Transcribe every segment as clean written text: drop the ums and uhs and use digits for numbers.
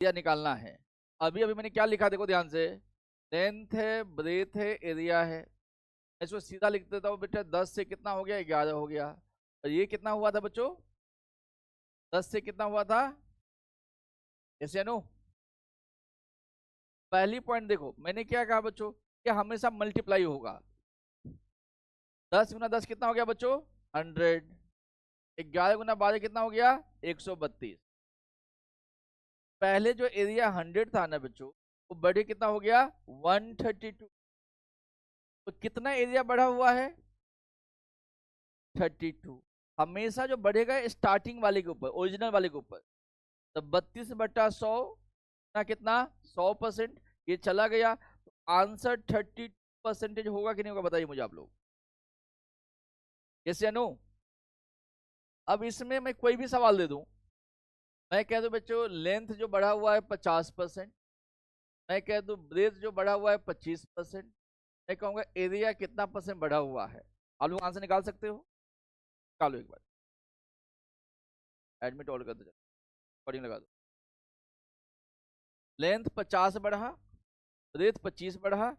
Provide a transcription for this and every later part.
Area निकालना है। अभी अभी मैंने क्या लिखा देखो ध्यान से, लेंथ है, ब्रेथ है, एरिया है। इसको सीधा लिख देता हूँ बेटा, 10 से कितना हो गया, 11 हो गया। और ये कितना हुआ था बच्चों, 10 से कितना हुआ था, ऐसे नो। पहली पॉइंट देखो मैंने क्या कहा बच्चों, कि हमेशा मल्टीप्लाई होगा। 10 गुना 10 कितना हो गया बच्चों, 100। 11 गुना 12 कितना हो गया, 132। पहले जो एरिया 100 था ना बच्चों, वो बढ़े कितना हो गया, 132। तो कितना एरिया बढ़ा हुआ है, 32। हमेशा जो बढ़ेगा स्टार्टिंग वाले के ऊपर, ओरिजिनल वाले के ऊपर। तो 32/100 ना कितना, 100%। ये चला गया तो आंसर 32% होगा कि नहीं होगा, बताइए मुझे आप लोग, यस या नो। अब इसमें मैं कोई भी सवाल दे दूं, मैं कह दूं बच्चों लेंथ जो बढ़ा हुआ है 50%, मैं कह दूं ब्रेथ जो बढ़ा हुआ है 25%, मैं कहूंगा एरिया कितना परसेंट बढ़ा हुआ है। आप लोग आंसर निकाल सकते हो, निकालो एक बार। एडमिट ऑल कर दो, कोडिंग लगा दो। लेंथ 50 बढ़ा, ब्रेथ 25 बढ़ा,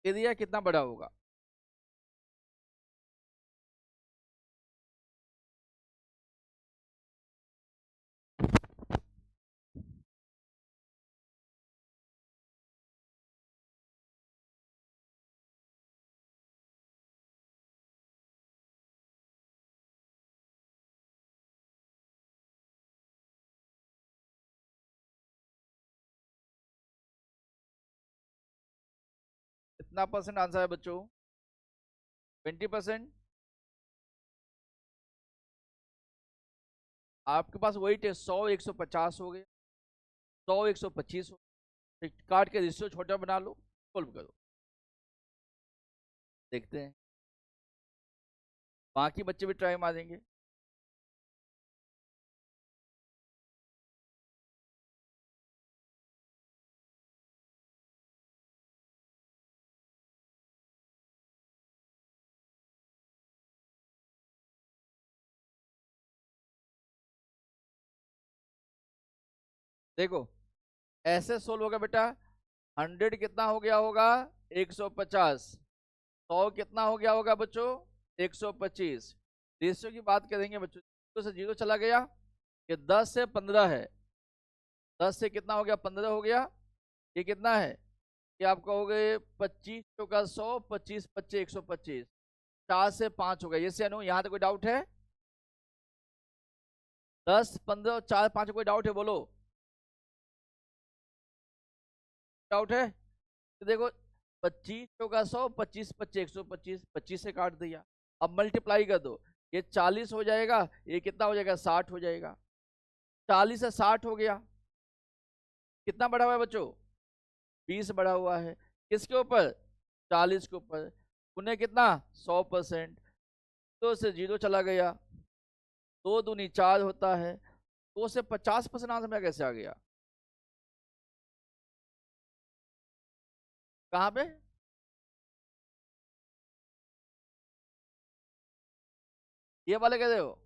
एरिया कितना बढ़ा होगा। कितना परसेंट आंसर है बच्चों, 20%। आपके पास वही टेस्ट 100 150 हो गए, 100 125 हो, काट के रेशियो छोटा बना लो, सॉल्व करो, देखते हैं बाकी बच्चे भी ट्राई मारेंगे। देखो ऐसे सोल्व होगा बेटा, 100 कितना हो गया होगा, 150। 100 कितना हो गया होगा बच्चों, 125। रेशियो की बात करेंगे बच्चों, 0 से 0 चला गया, ये 10 से 15 है, 10 से कितना हो गया, 15 हो गया। ये कितना है, ये आप कहोगे 25 चौका 100, 25 25 125, 4 से 5 हो गया, ये से अनु यहाँ तक कोई डाउट है, 10 15 4 5 कोई डाउट है बोलो, डाउट है तो देखो, 25 चौका 100, 25 25 125, 25 से काट दिया। अब मल्टीप्लाई कर दो, ये 40 हो जाएगा, ये कितना हो जाएगा, 60 हो जाएगा। 40 से 60 हो गया, कितना बढ़ा हुआ है बच्चों, 20 बढ़ा हुआ है, किसके ऊपर, 40 के ऊपर। उन्हें कितना, 100%। 2 से 0 चला गया, 2 दूनी 4 होता है, 2 से 50% आंसर में कैसे आ गया, कहाँ पे, ये वाले कह रहे हो,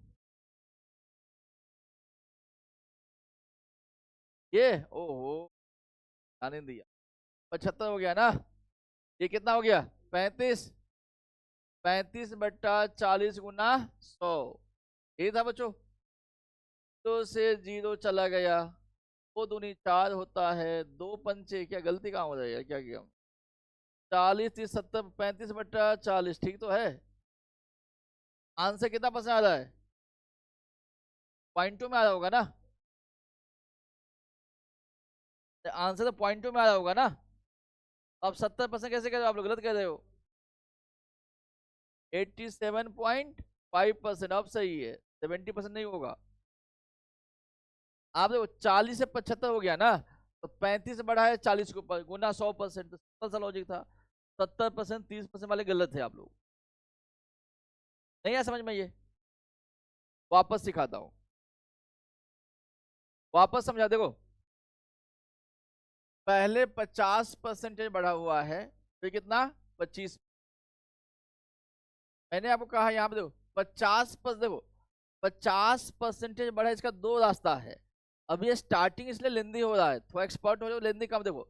ये ओहो ध्यान नहीं दिया। 75 हो गया ना, ये कितना हो गया, 35। 35/40 गुना 100, यही था बच्चों। 2 से 0 चला गया, 2 दूनी 4 होता है, 2 पंचे, क्या गलती कहाँ हो रही है, क्या किया, 40 30 70 35/40, ठीक तो है। आंसर कितना परसेंट आ रहा है, 0.2 में आ रहा होगा ना, आंसर तो 0.2 में आ रहा होगा ना। अब 70% कैसे कह रहे हो, आप लोग गलत कह रहे हो, 87.5%, अब सही है, 70% नहीं होगा। आप देखो 40 से 75 हो गया ना, तो 35 बढ़ा है 40 के ऊपर, गुना 100%, तो सिंपल सा लॉजिक था। 70% 30% वाले गलत है आप लोग, नहीं है समझ में ये, वापस सिखाता हूँ, वापस समझा देखो। पहले 50% बढ़ा हुआ है, फिर कितना, 25। मैंने आपको कहा यहाँ पे देखो 50%, देखो 50% बढ़ा, इसका दो रास्ता है। अब ये स्टार्टिंग इसलिए लेंदी हो रहा है, थोड़ा एक्सपर्ट हो जाओ, लेंदी कम। देखो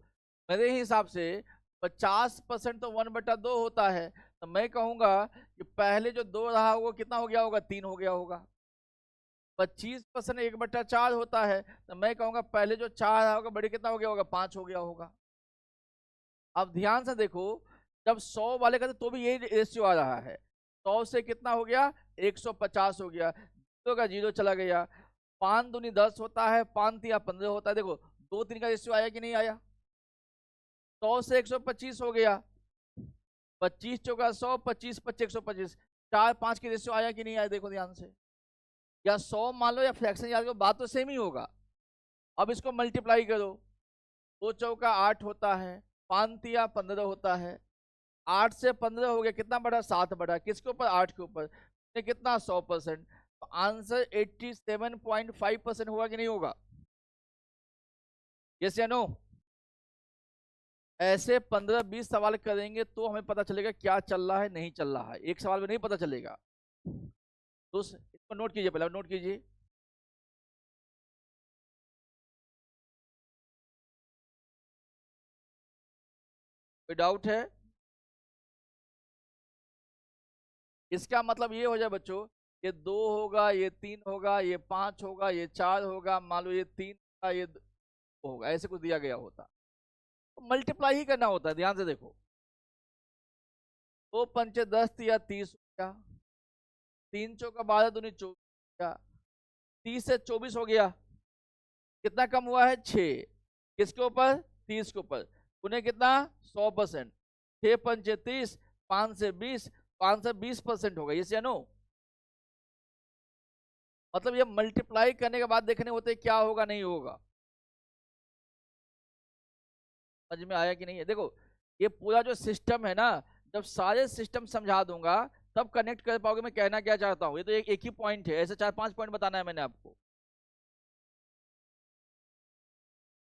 मेरे हिसाब से 50% तो 1/2 होता है, तो मैं कहूंगा कि पहले जो 2 रहा वो कितना हो गया होगा, 3 हो गया होगा। 25% 1/4 होता है, तो मैं कहूंगा पहले जो 4 रहा होगा बड़े कितना हो गया होगा, 5 हो गया होगा। अब ध्यान से देखो, जब 100 वाले का तो भी यही रेशियो आ रहा है। 100 से कितना हो गया, 150 हो गया, जीरो का जीरो चला गया। 5 दूनी 10 होता है, 5 तिया 15 होता है। देखो 2 3 का रेशियो आया कि नहीं आया। 100 से 125 हो गया, 25 चौका 100, 25 25 125, 4 5 की रेशियो आया कि नहीं आया, देखो ध्यान से। या 100 मान लो या फ्रैक्शन याद करो, बात तो सेम ही होगा। अब इसको मल्टीप्लाई करो, 2 चौका 8 होता है, 5 तिया 15 होता है। 8 से 15 हो गया, कितना बढ़ा, 7 बढ़ा, किसके ऊपर, 8 के ऊपर। कितना, 100%। तो आंसर 87.5% होगा कि नहीं होगा, यस या नो। ऐसे 15-20 सवाल करेंगे तो हमें पता चलेगा क्या चल रहा है, नहीं चल रहा है। एक सवाल में नहीं पता चलेगा। तो इसको नोट कीजिए, पहले नोट कीजिए। कोई डाउट है? इसका मतलब ये हो जाए बच्चों, ये 2 होगा, ये 3 होगा, ये 5 होगा, ये 4 होगा, मान लो ये 3 होगा, ये 2 होगा, ऐसे कुछ दिया गया होता तो मल्टीप्लाई ही करना होता है। ध्यान से देखो, 2 पंचे 10 या 30 हो गया, 3 चौका 12 दूनी 24 हो गया, 30 से 24 हो गया, कितना कम हुआ है, 6। किसके ऊपर, 30 के ऊपर। उन्हें कितना, 100%। 6 पंचे 30, 5 से 20, 5 से 20% होगा, ये नो। मतलब ये मल्टीप्लाई करने के बाद देखने होते क्या होगा, नहीं होगा। समझ में आया कि नहीं है? देखो ये पूरा जो सिस्टम है ना, जब सारे सिस्टम समझा दूंगा तब कनेक्ट कर पाओगे मैं कहना क्या चाहता हूँ। ये तो एक ही पॉइंट है, ऐसे 4-5 पॉइंट बताना है मैंने आपको।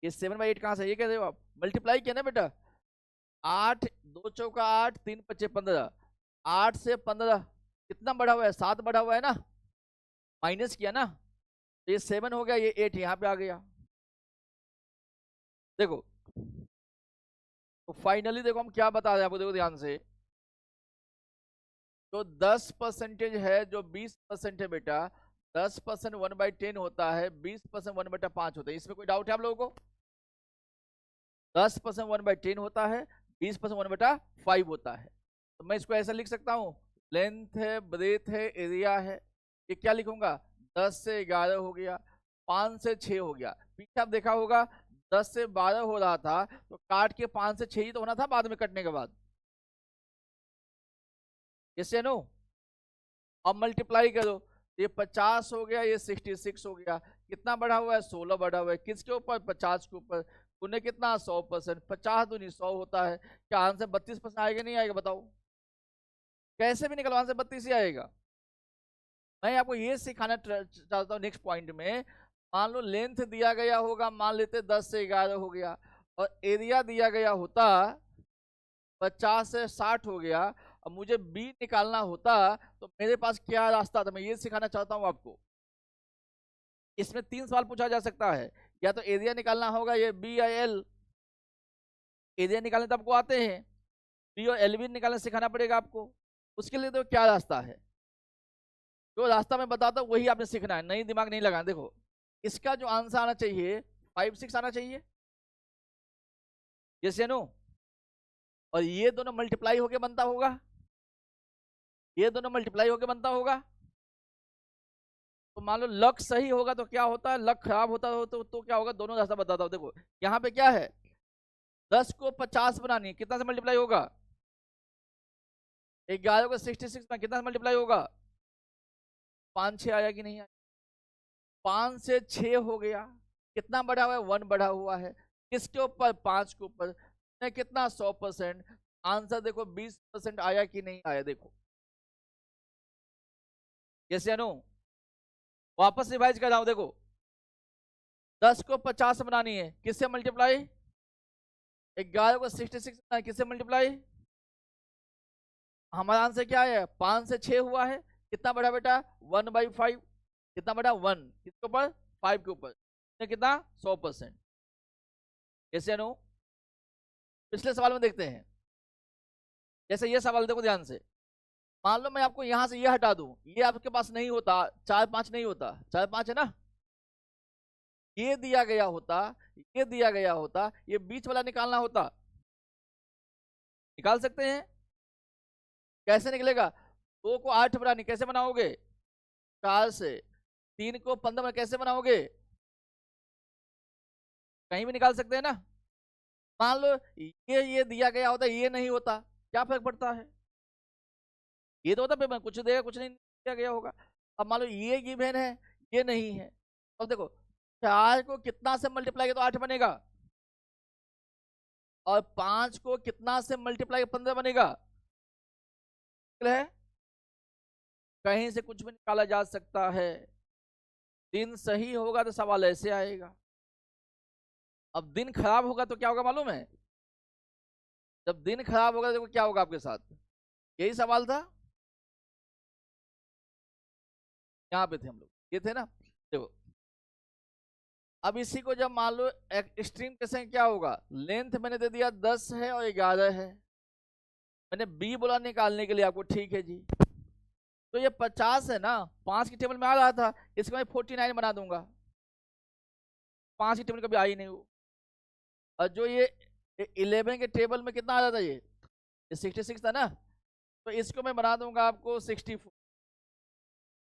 ये 7/8 कहाँ से, ये कह रहे हो आप, मल्टीप्लाई किया ना बेटा। 8 2 चौका 8, 3 पच्चे 15, 8 से 15 कितना बढ़ा हुआ है, 7 बढ़ा हुआ है ना, माइनस किया ना, तो ये 7 हो गया, ये 8 यहाँ पे आ गया। देखो तो फाइनली देखो हम क्या बता रहे हैं आपको, देखो ध्यान से। तो 10% है, जो 20% है बेटा, 10% 1/10 होता है, 20% 1/5 होता है। इसमें कोई डाउट है आप लोगों को? 10% 1/10 होता है, 20% 1/5 होता है। तो मैं इसको ऐसा लिख सकता हूँ, लेंथ है, ब्रेथ है, एरिया है। ये क्या लिखूंगा, 10 से 11 हो गया, 5 से 6 हो गया। पीछे आप देखा होगा 10 से 12 हो रहा था, तो काट के 5 से 6 ही तो होना था बाद में कटने के बाद, यस या नो। अब मल्टीप्लाई करो, ये 50 हो गया, ये 66 हो गया, कितना बढ़ा हुआ है, 16 बढ़ा हुआ है, किसके ऊपर, 50 के ऊपर। उन्हें कितना, 100%। 50 दूनी 100 होता है। क्या आंसर 32% आएगा, नहीं आएगा, बताओ। कैसे भी निकलवा से 32 ही आएगा। मैं आपको ये सिखाना चाहता हूँ नेक्स्ट पॉइंट में। मान लो लेंथ दिया गया होगा, मान लेते 10 से 11 हो गया, और एरिया दिया गया होता 50 से 60 हो गया, अब मुझे बी निकालना होता, तो मेरे पास क्या रास्ता था, मैं ये सिखाना चाहता हूँ आपको। इसमें 3 सवाल पूछा जा सकता है, या तो एरिया निकालना होगा, ये बी या एल। एरिया निकालने तो आपको आते हैं, बी और एल भी निकालने सिखाना पड़ेगा आपको। उसके लिए तो क्या रास्ता है, जो रास्ता मैं बताता हूँ वही आपने सीखना है, नहीं दिमाग नहीं लगाना। देखो इसका जो आंसर आना चाहिए 5-6 आना चाहिए, यस या नो। और ये दोनों मल्टीप्लाई होके बनता होगा, ये दोनों मल्टीप्लाई होके बनता होगा। तो मान लो लक सही होगा तो क्या होता है, लक खराब होता हो तो क्या होगा, दोनों रास्ता बताता हूँ। देखो यहाँ पे क्या है, 10 को 50 बनानी है, कितना से मल्टीप्लाई होगा, 11 को 66 में कितना से मल्टीप्लाई होगा, 5-6 आया कि नहीं आया। 5 से 6 हो गया, कितना बढ़ा हुआ है, 1 बढ़ा हुआ है, किसके ऊपर, 5 के ऊपर। कितना, 100%। आंसर देखो 20% आया कि नहीं आया, देखो, यस या नो। वापस रिवाइज कर रहा हूं, देखो 10 को 50 बनानी है, किससे मल्टीप्लाई, 11 को 66 बनानी, किससे मल्टीप्लाई। हमारा आंसर क्या है, 5 से 6 हुआ है, कितना बढ़ा बेटा, 1/5। कितना बढ़ा, 1, किसके ऊपर, 5 के ऊपर। कितना 100%। कैसे अनु? पिछले सवाल में देखते हैं। जैसे ये सवाल देखो ध्यान से, मान लो मैं आपको यहां से ये हटा दूं, ये आपके पास नहीं होता, 4 5 नहीं होता, 4 5 है ना, ये दिया गया होता, ये दिया गया होता, ये बीच वाला निकालना होता। निकाल सकते हैं? कैसे निकलेगा? 2 को 8 बनानी, कैसे बनाओगे? 4 से। 3 को 15 कैसे बनाओगे? कहीं भी निकाल सकते हैं ना। मान लो ये दिया गया होता, ये नहीं होता, क्या फर्क पड़ता है? ये तो होता पेपर कुछ देगा, कुछ नहीं दिया गया होगा। अब मान लो ये गिवन है, ये नहीं है। अब देखो 4 को कितना से मल्टीप्लाई किया तो 8 बनेगा, और 5 को कितना से मल्टीप्लाई 15 बनेगा। है कहीं से कुछ भी निकाला जा सकता है। दिन सही होगा तो सवाल ऐसे आएगा। अब दिन खराब होगा तो क्या होगा मालूम है? जब दिन खराब होगा तो क्या होगा आपके साथ? यही सवाल था, यहाँ पे थे हम लोग, ये थे ना। देखो अब इसी को जब मान लो एक्सट्रीम केस में क्या होगा, लेंथ मैंने दे दिया 10 है और 11 है, मैंने बी बोला निकालने के लिए आपको, ठीक है जी। तो ये 50 है ना, 5 की टेबल में आ रहा था, इसको मैं 49 बना दूंगा, 5 की टेबल कभी आई नहीं हो। और जो ये 11 के टेबल में कितना आ रहा था, ये 66 था ना, तो इसको मैं बना दूंगा आपको 64।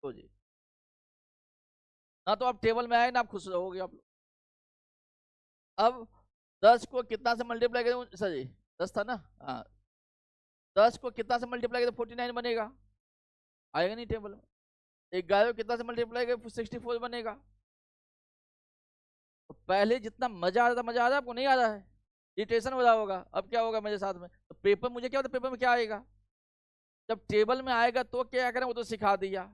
तो जी ना, तो आप टेबल में आए ना, आप खुश रहोगे आप लोग। अब 10 को कितना से मल्टीप्लाई करें सर जी, 10 था ना, हाँ, 10 को कितना से मल्टीप्लाई करें 49 बनेगा, आएगा नहीं टेबल में। 11 को कितना से मल्टीप्लाई करें 64 बनेगा। तो पहले जितना मजा आ रहा था, मजा आ रहा है आपको, नहीं आ रहा है? इरिटेशन हो रहा होगा। अब क्या होगा मेरे साथ में, तो पेपर मुझे क्या होता है, पेपर में क्या आएगा, जब टेबल में आएगा तो क्या करें, वो तो सिखा दिया।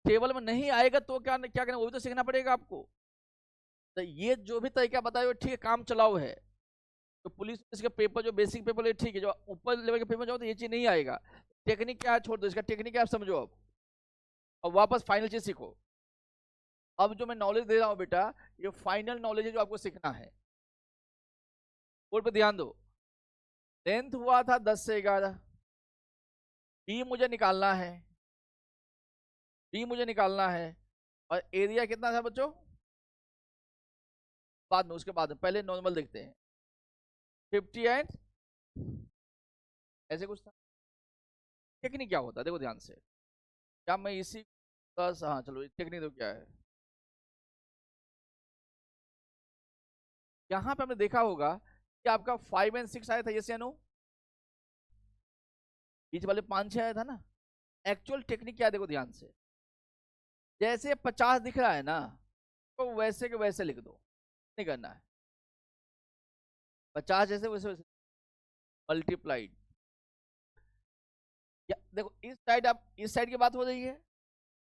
टेबल में नहीं आएगा तो क्या क्या करें, वो भी तो सीखना पड़ेगा आपको। तो ये जो भी तरीका बताया वो ठीक है, काम चलाओ है। तो पुलिस इसका पेपर जो बेसिक पेपर है ठीक है, जो ऊपर लेवल के पेपर जाओ तो ये चीज नहीं आएगा। टेक्निक क्या है छोड़ दो, इसका टेक्निक क्या आप समझो अब, और वापस फाइनल चीज सीखो। अब जो मैं नॉलेज दे रहा हूँ बेटा, ये फाइनल नॉलेज है जो आपको सीखना है। बोर्ड पे ध्यान दो। लेंथ हुआ था 10 से 11, बी मुझे निकालना है, बी मुझे निकालना है, और एरिया कितना था बच्चों, बाद में, उसके बाद में पहले नॉर्मल देखते हैं। 58 ऐसे कुछ था। टेक्निक क्या होता है देखो ध्यान से, क्या मैं इसी प्लस, हाँ चलो टेक्निक तो क्या है, यहाँ पे हमने देखा होगा कि आपका 5 और 6 आया था, ये से नो बीच वाले 5 6 आया था ना। एक्चुअल टेक्निक क्या है देखो ध्यान से, जैसे 50 दिख रहा है ना, तो वैसे के वैसे लिख दो, नहीं करना है। 50 जैसे वैसे वैसे मल्टीप्लाइड। देखो इस साइड, आप इस साइड की बात हो रही है,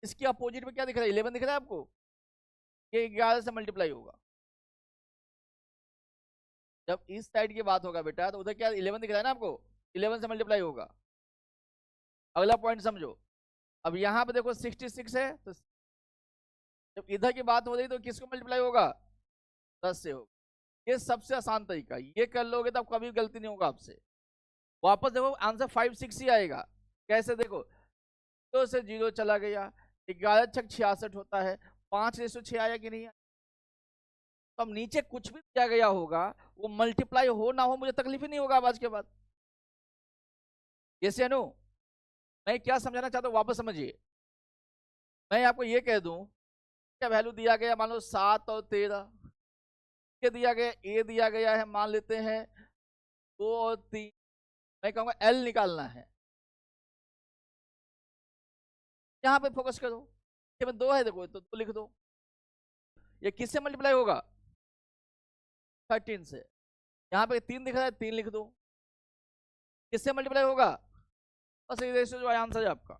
इसके अपोजिट में क्या दिख रहा है, 11 दिख रहा है आपको, ये 11 से मल्टीप्लाई होगा। जब इस साइड की बात होगा बेटा, तो उधर क्या 11 दिख रहा है ना आपको, 11 से मल्टीप्लाई होगा। अगला पॉइंट समझो, अब यहाँ पे देखो 66 है, तो जब इधर की बात हो रही तो किसको मल्टीप्लाई होगा, 10 से होगा। ये सबसे आसान तरीका, ये कर लोगे तो कभी गलती नहीं होगा आपसे। वापस देखो आंसर 5 6 ही आएगा। कैसे देखो, 2 से 0 चला गया, 11 छक 66 होता है, 5 6 आया कि नहीं आया? तो अब नीचे कुछ भी दिया गया होगा, वो मल्टीप्लाई हो ना हो मुझे तकलीफ ही नहीं होगा अब आज के बाद। ये नो, मैं क्या समझाना चाहता हूँ वापस समझिए। मैं आपको ये कह दूं, क्या वैल्यू दिया गया, मान लो 7 और 13, ये दिया गया, ए दिया गया है, मान लेते हैं 2 और 3, मैं कहूँगा एल निकालना है। यहाँ पे फोकस करो, में 2 है देखो, तो 2 लिख दो। ये किससे मल्टीप्लाई होगा, 13 से। यहाँ पे 3 दिख रहा है, 3 लिख दो। किससे मल्टीप्लाई होगा, बस ये रेशियो जो आंसर है आपका।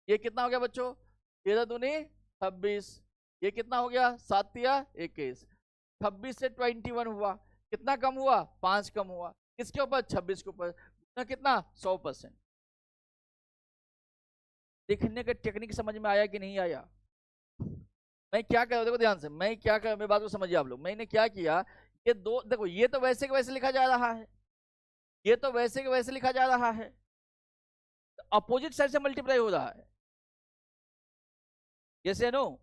ये कितना हो गया बच्चों, 13 दूनी 26, ये कितना हो गया 7 या 21, 26 से 21 हुआ, कितना कम हुआ, 5 कम हुआ, किसके ऊपर, 26 के ऊपर, कितना 100%। लिखने के टेक्निक समझ में आया कि नहीं आया? मैं क्या कर रहा हूँ, देखो ध्यान से, मैं क्या कर, मेरी बात को समझिए आप लोग। मैंने क्या किया, ये दो देखो, ये तो वैसे के वैसे लिखा जा रहा है, ये तो वैसे के वैसे लिखा जा रहा है, अपोजिट साइड से मल्टीप्लाई हो रहा है। ये से नो,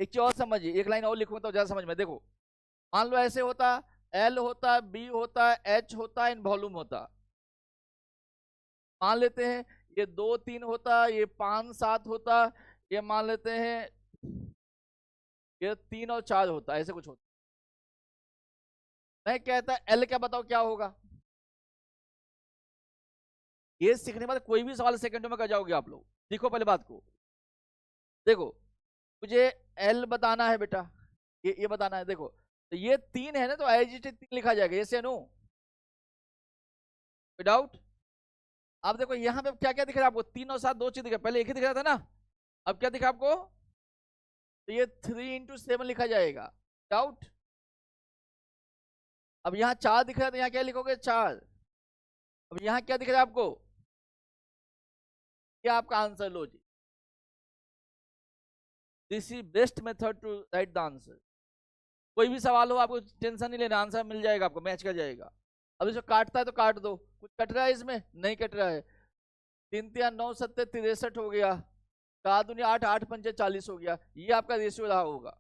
एक चीज और समझिए, एक लाइन और लिखूंगा तो ज्यादा समझ में। देखो मान लो ऐसे होता, एल होता, बी होता, एच होता, इन वॉल्यूम होता। मान लेते हैं ये 2 3 होता, ये 5 7 होता, ये मान लेते हैं ये 3 और 4 होता, ऐसे कुछ होता। मैं कहता एल क्या, बताओ क्या होगा। ये सीखने के बाद कोई भी सवाल सेकंडों में कर जाओगे आप लोग। देखो पहले बात को, देखो मुझे एल बताना है बेटा, ये बताना है। देखो तो ये 3 है ना, तो एज इट इज 3 लिखा जाएगा, ये से नो, विदाउट। अब देखो यहाँ पे क्या क्या दिख रहा है आपको, 3 और 7 दो चीज दिख रहा है, पहले एक ही दिख रहा था ना, अब क्या दिखा आपको, तो ये 3 into 7 लिखा जाएगा, डाउट। अब यहाँ 4 दिख रहा है, तो यहाँ क्या लिखोगे, 4। अब यहाँ क्या दिख रहा है आपको, क्या आपका आंसर, लो जी, this is best method to write the answer. कोई भी सवाल हो आपको टेंशन नहीं लेना, आंसर मिल जाएगा आपको, मैच कर जाएगा। अब इसको काटता है तो काट दो, कुछ कट रहा है इसमें, नहीं कट रहा है। 3 3 9 7 63 हो गया, 4 दूनी 8, 8 पंचे 40 हो गया, ये आपका रेशियो रहा होगा।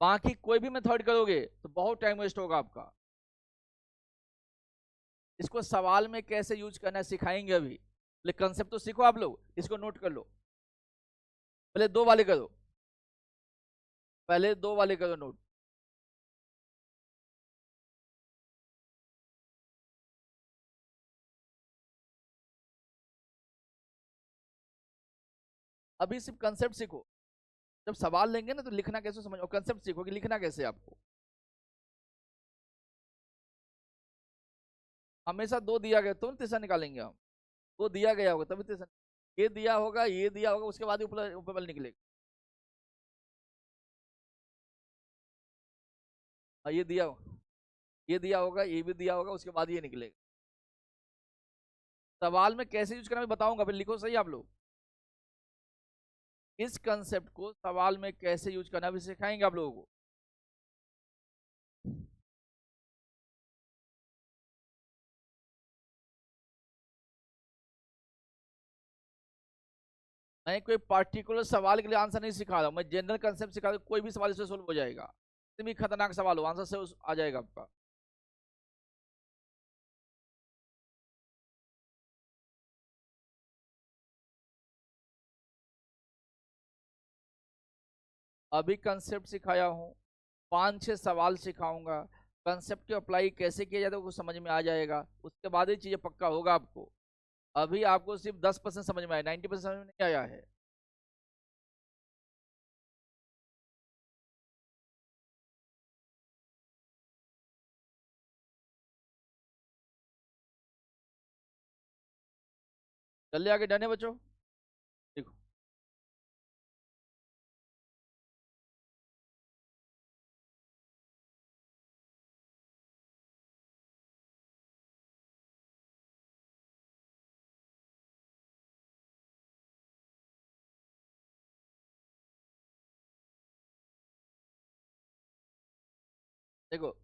बाकी कोई भी मेथड करोगे तो बहुत टाइम वेस्ट होगा आपका। इसको सवाल में कैसे यूज करना है सिखाएंगे अभी, लेकिन कंसेप्ट तो सीखो आप लोग, इसको नोट कर लो। पहले 2 वाले करो, पहले 2 वाले करो नोट। अभी सिर्फ कंसेप्ट सीखो, जब सवाल लेंगे ना तो लिखना कैसे समझ, और कंसेप्ट सीखो कि लिखना कैसे है आपको। हमेशा 2 दिया गया तो तीसरा निकालेंगे हम, 2 दिया गया होगा तभी तीसरा, ये दिया होगा, ये दिया होगा, उसके बाद ही ऊपर ऊपर वाला निकलेगा। हाँ ये दिया, ये दिया होगा, ये भी दिया होगा, उसके बाद ये निकलेगा। सवाल में कैसे यूज करना मैं बताऊंगा, फिर लिखो सही आप लोग। इस कंसेप्ट को सवाल में कैसे यूज करना भी सिखाएंगे आप लोगों को। मैं कोई पर्टिकुलर सवाल के लिए आंसर नहीं सिखा रहा हूं, मैं जनरल कंसेप्ट सिखा रहा हूं, कोई भी सवाल इससे सोल्व हो जाएगा। कितनी भी खतरनाक सवाल हो, आंसर से आ जाएगा आपका। अभी कंसेप्ट सिखाया हूँ, 5 6 सवाल सिखाऊंगा, कंसेप्ट की अप्लाई कैसे किया जाता है वो समझ में आ जाएगा, उसके बाद ही चीजें पक्का होगा आपको। अभी आपको सिर्फ 10% समझ में आया, 90% समझ में नहीं आया है। चलिए आगे, डन है बच्चों। देखो देखो,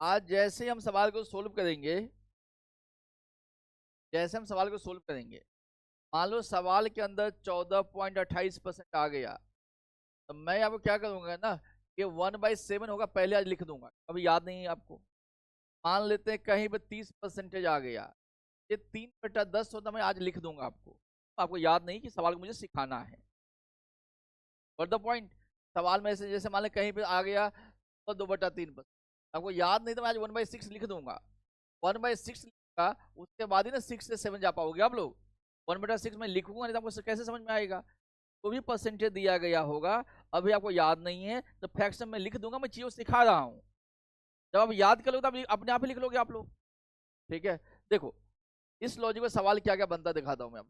आज जैसे हम सवाल को सोल्व करेंगे, जैसे हम सवाल को सोल्व करेंगे, मान लो सवाल के अंदर 14.28% आ गया, तो मैं आपको क्या करूंगा ना, कि 1/7 होगा, पहले आज लिख दूंगा, अभी याद नहीं है आपको। मान लेते हैं कहीं पे 30% आ गया, ये 3/10 होता, मैं आज लिख दूंगा आपको, तो आपको याद नहीं कि सवाल को मुझे सिखाना है। और द पॉइंट, सवाल में से जैसे मान लें कहीं पे आ गया तो 2/3, आपको याद नहीं तो मैं आज 1/6 लिख दूंगा। 1/6 लिखा, उसके बाद ही ना 6 से 7 जा पाओगे आप लोग। 1/6 में लिखूंगा नहीं तो आपको कैसे समझ में आएगा। तो भी परसेंटेज दिया गया होगा, अभी आपको याद नहीं है तो फ्रैक्शन में लिख दूंगा, मैं चीजों सिखा रहा हूँ। जब आप याद कर लोगे तो आप अपने आप ही लिख लोगे आप लोग। ठीक है, देखो इस लॉजिक में सवाल क्या क्या बनता दिखाता हूँ मैं।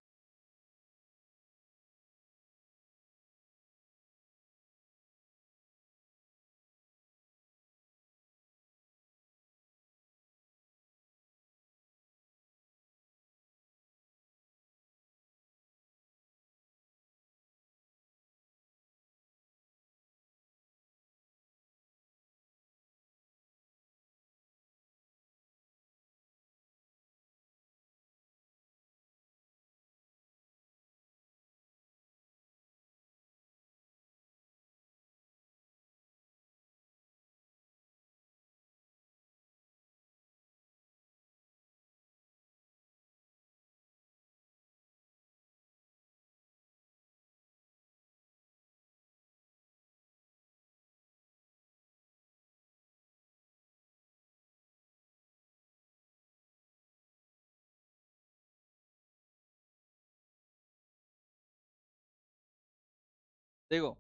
देखो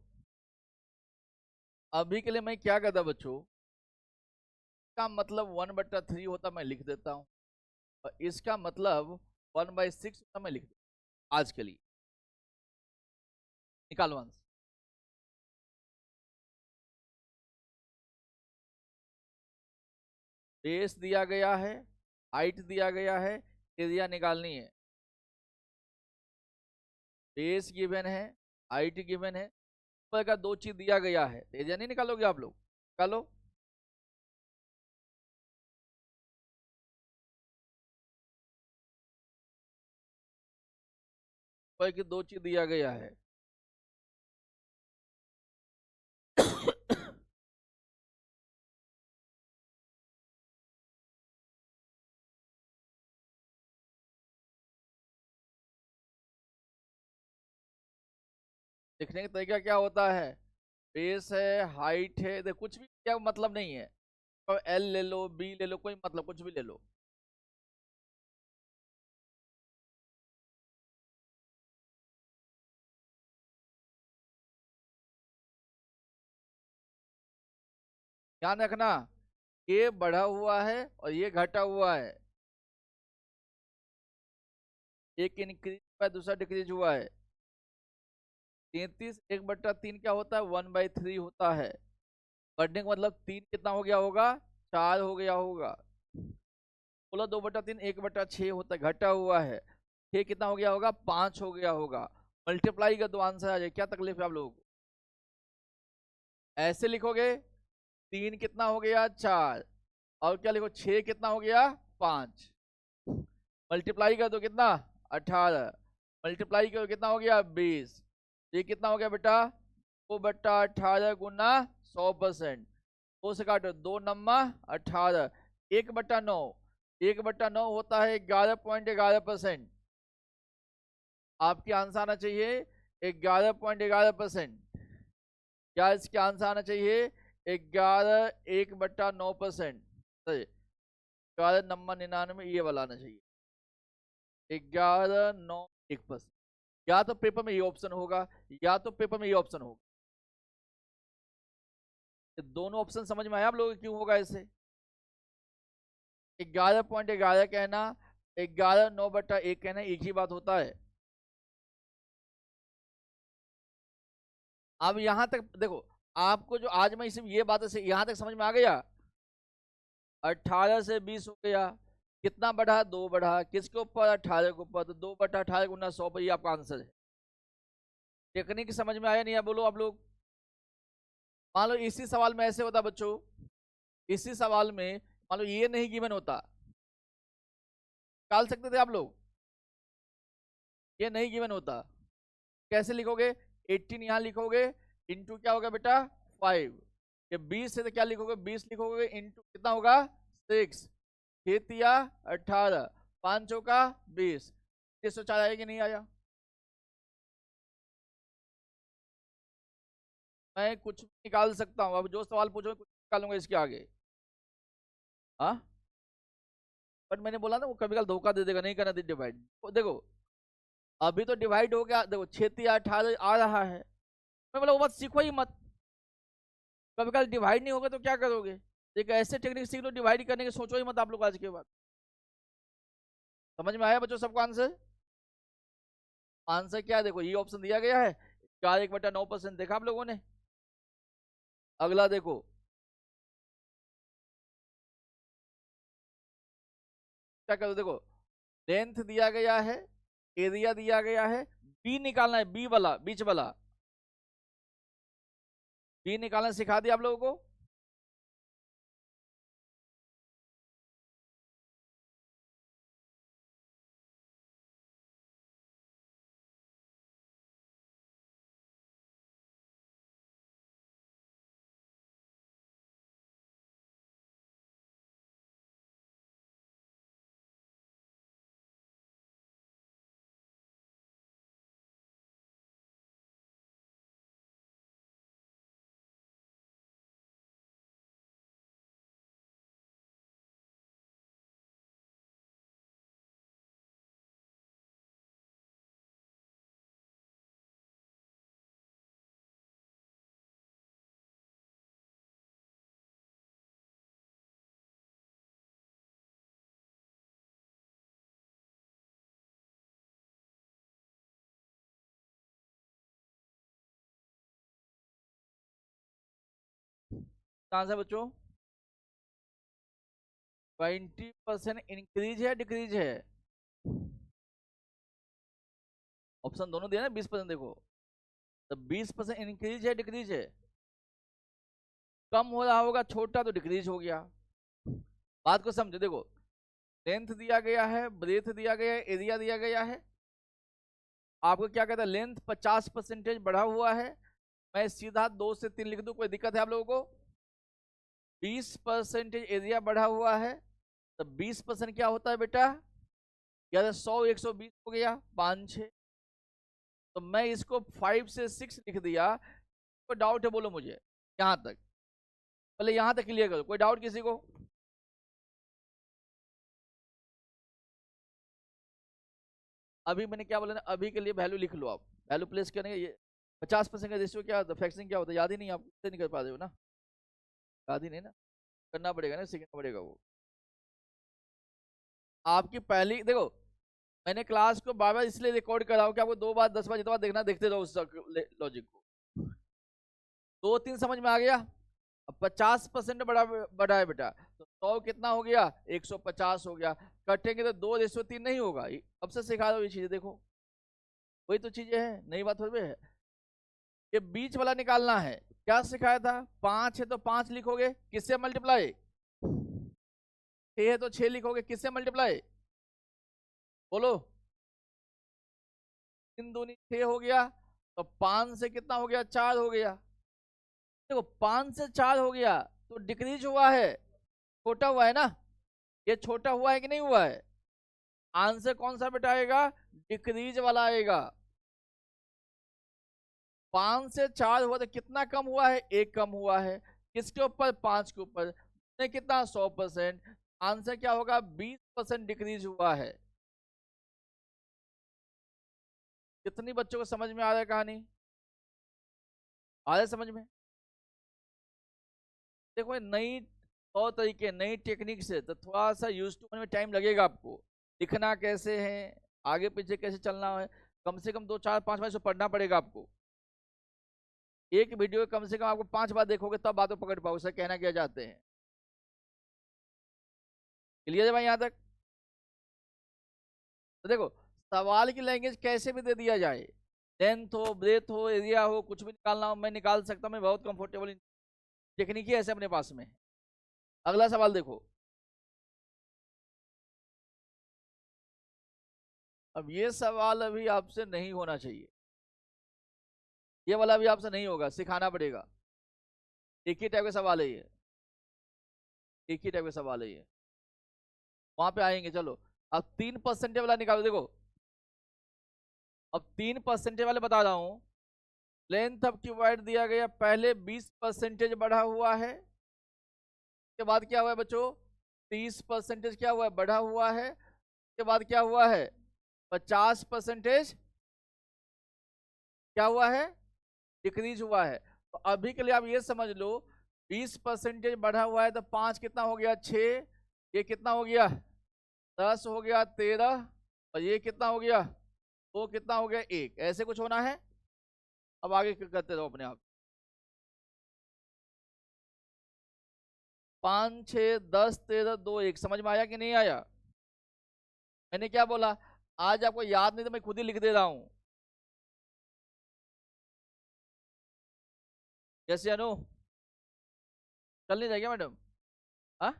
अभी के लिए मैं क्या करता बच्चों, का मतलब 1/3 होता मैं लिख देता हूँ, और इसका मतलब 1/6 होता मैं लिख देता हूँ। आज के लिए निकालो आंसर। बेस दिया गया है, हाइट दिया गया है, एरिया निकालनी है। बेस गिवन है, हाइट गिवन है, ऊपर का दो चीज दिया गया है, तो एरिया नहीं निकालोगे आप लोग? निकालो। ऊपर की दो चीज दिया गया है। लिखने का तरीका क्या होता है? बेस है, हाइट है, देखो कुछ भी क्या मतलब नहीं है, और एल ले लो, बी ले लो, कोई मतलब कुछ भी ले लो। ध्यान रखना, ये बढ़ा हुआ है और ये घटा हुआ है। एक इंक्रीज हुआ है, दूसरा डिक्रीज हुआ है। 33 1/3 क्या होता है? 1/3 होता है। बढ़ने का मतलब 3 कितना हो गया होगा? 4 हो गया होगा। बोला 2/3 1/6 होता है, घटा हुआ है। 6 कितना हो गया होगा? 5 हो गया होगा। मल्टीप्लाई का तो आंसर आ जाए, क्या तकलीफ है आप लोगों को? ऐसे लिखोगे, 3 कितना हो गया? 4। और क्या लिखो? 6 कितना हो गया? 5। मल्टीप्लाई कर दो कितना? 18। मल्टीप्लाई करो कितना हो गया? 20। ये कितना हो गया बेटा? 2/18 गुना 100%। 2 से काटो, 2 नम्मा 18। 1/9, 1/9 होता है 11.11%। आपके आंसर आना चाहिए 11.11%। क्या इसके आंसर आना चाहिए? 1/9%। सही। 11 नंबर 99, ये वाला आना चाहिए 11.91%। या तो पेपर में ये ऑप्शन होगा, या तो पेपर में ये ऑप्शन होगा। ये दोनों ऑप्शन समझ में आया आप लोगों को क्यों होगा ऐसे? 11.11 कहना, 11 9/1 कहना, एक ही बात होता है। अब यहां तक देखो, आपको जो आज मैं सिर्फ ये बात है यहां तक समझ में आ गया। 18 से 20 हो गया, कितना बढ़ा? 2 बढ़ा, किसके ऊपर? 18 के ऊपर, तो 2/18 गुना 100 पर, ये आपका आंसर है। टेक्निक समझ में आया नहीं है? बोलो आप लोग। मान लो इसी सवाल में ऐसे होता बच्चों, इसी सवाल में मान लो ये नहीं गिवन होता, निकाल सकते थे आप लोग? ये नहीं गिवन होता, कैसे लिखोगे? 18 यहाँ लिखोगे, इंटू क्या होगा बेटा? 5। ये 20 से तो क्या लिखोगे? 20 लिखोगे, इंटू कितना होगा? 6। 6 × 18, 5 × 20। 604 आया कि नहीं आया? मैं कुछ भी निकाल सकता हूँ, अब जो सवाल पूछो कुछ निकालूंगा इसके आगे। हाँ, बट मैंने बोला ना, वो कभी कल धोखा दे देगा, नहीं करना डिवाइड। देखो अभी तो डिवाइड हो गया, देखो 6 × 18 आ रहा है। मैं बोला वो बात सीखो ही मत, कभी कल डिवाइड नहीं होगा तो क्या करोगे? एक ऐसे टेक्निक सीख लो, डिवाइड करने की सोचो ही मत आप लोग आज के बाद। समझ में आया बच्चों सबको आंसर? आंसर क्या है? देखो ये ऑप्शन दिया गया है, 4 1/9% देखा आप लोगों ने। अगला देखो, क्या करो, देखो लेंथ दिया गया है, एरिया दिया गया है, बी निकालना है, बी वाला, बीच वाला। बी निकालना सिखा दिया आप लोगों को। आंसर बच्चों 20% इंक्रीज है डिक्रीज है? ऑप्शन दोनों दिया ना, 20% देखो, तो 20% इंक्रीज है डिक्रीज है? कम हो रहा होगा छोटा तो डिक्रीज हो गया। बात को समझो, देखो लेंथ दिया गया है, ब्रेथ दिया गया है, एरिया दिया गया है। आपको क्या कहता है, लेंथ 50% बढ़ा हुआ है, मैं सीधा 2 से 3 लिख दूं, कोई दिक्कत है आप लोगों को? 20% एरिया बढ़ा हुआ है, तो 20% क्या होता है बेटा, या 100 120 हो गया, 5 6, तो मैं इसको 5 से 6 लिख दिया। कोई डाउट है बोलो मुझे यहां तक? पहले यहां तक क्लियर करो, कोई डाउट किसी को? अभी मैंने क्या बोला ना, अभी के लिए वैल्यू लिख लो आप, वैल्यू प्लेस करेंगे। ये 50% का रेशियो क्या होता है, फ्रैक्शन क्या होता है, याद ही नहीं, आप इससे नहीं कर पा रहे हो ना, याद ही नहीं ना, करना पड़ेगा ना, सीखना पड़ेगा वो। आपकी पहली देखो, मैंने क्लास को बार बार इसलिए रिकॉर्ड कर रहा हूँ कि आपको 2 बार 10 बार जितना बार देखना, देखते रहो उस लॉजिक को। 2 3 समझ में आ गया? अब 50% बढ़ा है बेटा, तो 100 कितना हो गया, 150 हो गया। कटेंगे तो 2:3 नहीं होगा, अब से सिखा दो ये चीजें, देखो वही तो चीजें है, नई बात हो है। ये बीच वाला निकालना है, क्या सिखाया था, 5 है तो 5 लिखोगे, किससे मल्टीप्लाई? 6 है तो 6 लिखोगे, किससे मल्टीप्लाई? बोलो, 3 दूनी 6 हो गया, तो 5 से कितना हो गया, 4 हो गया। देखो 5 से 4 हो गया तो डिक्रीज हुआ है, छोटा हुआ है ना, ये छोटा हुआ है कि नहीं हुआ है? आंसर कौन सा बेटा आएगा, डिक्रीज वाला आएगा। 5 से 4 हुआ तो कितना कम हुआ है, 1 कम हुआ है, किसके ऊपर, 5 के ऊपर, कितना 100%, आंसर क्या होगा, 20% डिक्रीज हुआ है। कितनी बच्चों को समझ में आ रहा है कहानी, आ रहा है समझ में? देखो नई तौर तरीके, नई टेक्निक से तो थोड़ा सा यूज टू होने में टाइम लगेगा आपको, लिखना कैसे है, आगे पीछे कैसे चलना है, कम से कम 2 4 5 बार पढ़ना पड़ेगा आपको। एक वीडियो कम से कम आपको 5 बार देखोगे तब बातों पकड़ पाओगे, सर कहना क्या चाहते हैं। क्लियर है भाई यहाँ तक? तो देखो सवाल की लैंग्वेज कैसे भी दे दिया जाए, लेंथ हो, ब्रेथ हो, एरिया हो, कुछ भी निकालना हो मैं निकाल सकता हूँ, मैं बहुत कंफर्टेबल टेक्निक ही ऐसे अपने पास में। अगला सवाल देखो, अब ये सवाल अभी आपसे नहीं होना चाहिए, ये वाला भी आपसे नहीं होगा, सिखाना पड़ेगा। एक ही टाइप का सवाल है ये, एक ही टाइप का सवाल है ये, वहां पे आएंगे चलो। अब 3% वाला निकालो, देखो अब 3% वाले बता रहा हूं, लेंथ अब क्यूबाइड दिया गया, पहले 20% बढ़ा हुआ है, उसके बाद क्या हुआ है बच्चों, 30% क्या हुआ है, बढ़ा हुआ है, उसके बाद क्या हुआ है, 50% क्या हुआ है, डिक्रीज हुआ है। तो अभी के लिए आप ये समझ लो, 20% बढ़ा हुआ है तो 5 कितना हो गया, 6, ये कितना हो गया, 10 हो गया, 13, और ये कितना हो गया, 2 कितना हो गया, 1, ऐसे कुछ होना है। अब आगे करते रहो अपने आप, 5 6 10 13 2 1, समझ में आया कि नहीं आया? मैंने क्या बोला, आज आपको याद नहीं तो मैं खुद ही लिख दे रहा हूं, जैसे अनु चल नहीं जाएगा मैडम, हाँ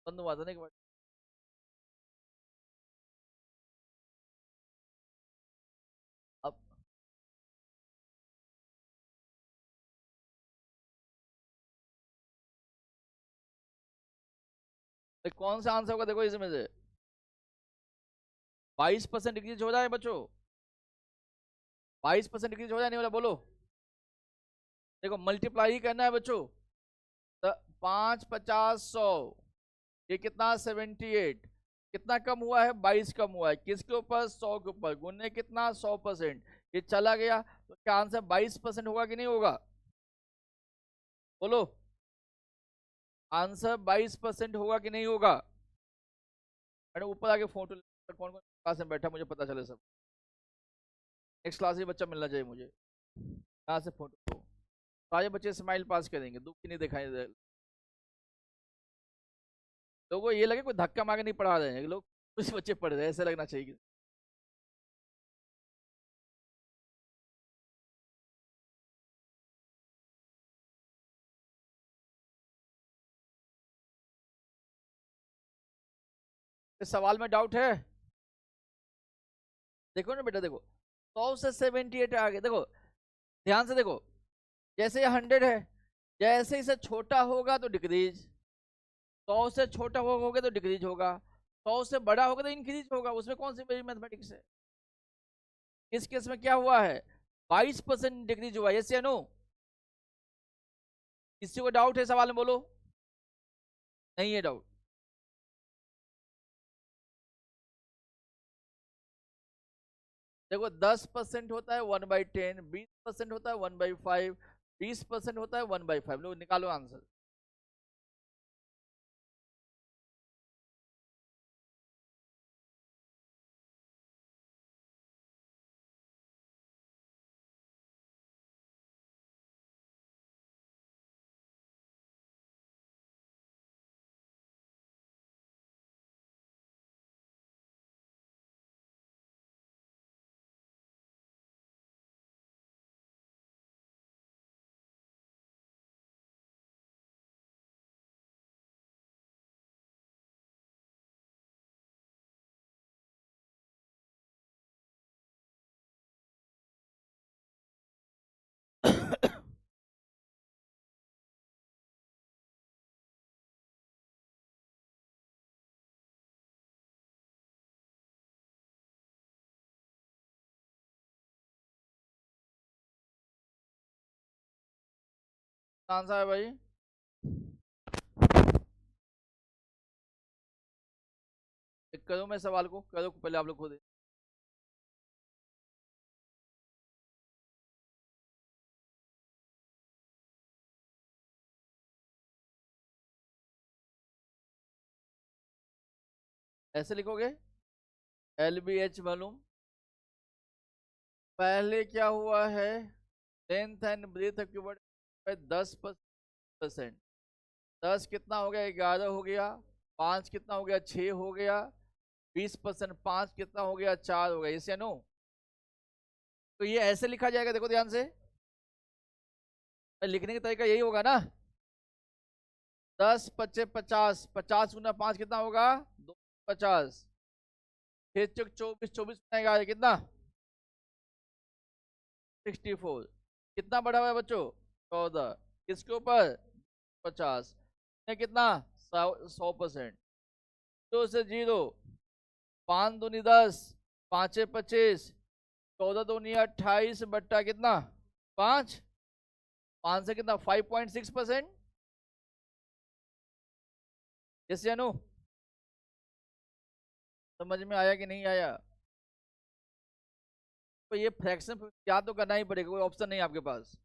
बंद हुआ था ना, अब कौन सा आंसर होगा, देखो इसमें से 22% डिक्रीज हो रहा है बच्चों, 22% डिक्रीज हो रहा है, नहीं हो रहा, बोलो। देखो मल्टीप्लाई ही करना है बच्चों, तो 5 50 100, ये कितना 78, कितना कम हुआ है, 22 कम हुआ है, किसके ऊपर, 100 के ऊपर, गुने कितना 100%, ये चला गया, तो क्या आंसर 22% होगा कि नहीं होगा, बोलो आंसर 22% होगा कि नहीं होगा? मैंने ऊपर आके फोटो, कौन कौन क्लास में बैठा मुझे पता चले सब, नेक्स्ट क्लास में बच्चा मिलना चाहिए मुझे। यहाँ से फोटो दो, सारे बच्चे स्माइल पास करेंगे, दुख ही नहीं दिखाई दे। लोगों को ये लगे कोई धक्का मार के नहीं पढ़ा रहे हैं लोग, कुछ बच्चे पढ़ रहे हैं, ऐसा लगना चाहिए। इस सवाल में डाउट है? देखो ना बेटा, देखो 100 से 78 आ गए, देखो ध्यान से देखो, जैसे ये 100 है, जैसे इसे छोटा होगा तो डिक्रीज, 100 से छोटा होगा तो डिक्रीज होगा, 100 से बड़ा होगा तो इंक्रीज होगा। उसमें कौन सी मेरी मैथमेटिक्स है? इस केस में क्या हुआ है, 22% डिक्रीज हुआ, यस या नो? किसी को डाउट है सवाल में, बोलो। नहीं है डाउट? देखो 10% होता है 1/10, 20% होता है 1/5, 20% होता है 1/5। लोग निकालो आंसर। आंसर है भाई, करो मैं सवाल को, करो पहले आप लोग खुद। ऐसे लिखोगे, LBH मालूम, पहले क्या हुआ है, length and breadth of cuboid 10%, 10 कितना हो गया, 11 हो गया, 5 कितना हो गया, 6 हो गया, 20% 5 कितना हो गया, 4 हो गया, इसे नो। तो ये ऐसे लिखा जाएगा, देखो ध्यान से, लिखने का तरीका यही होगा ना, 10 पच्चे 50, 50 गुना 5 कितना होगा, 250, 6 चौक 24, 24 गुना 11 कितना, 64। कितना बढ़ा हुआ है बच्चों, 14, किसके ऊपर, 50, कितना, 100%। दो से 0, 5 दूनी 10, 5 25, 14 दूनी 28 बट्टा कितना, 5, 5 से कितना 5.6%। यस या नो? समझ में आया कि नहीं आया? तो ये फ्रैक्शन याद तो करना ही पड़ेगा, कोई ऑप्शन नहीं आपके पास।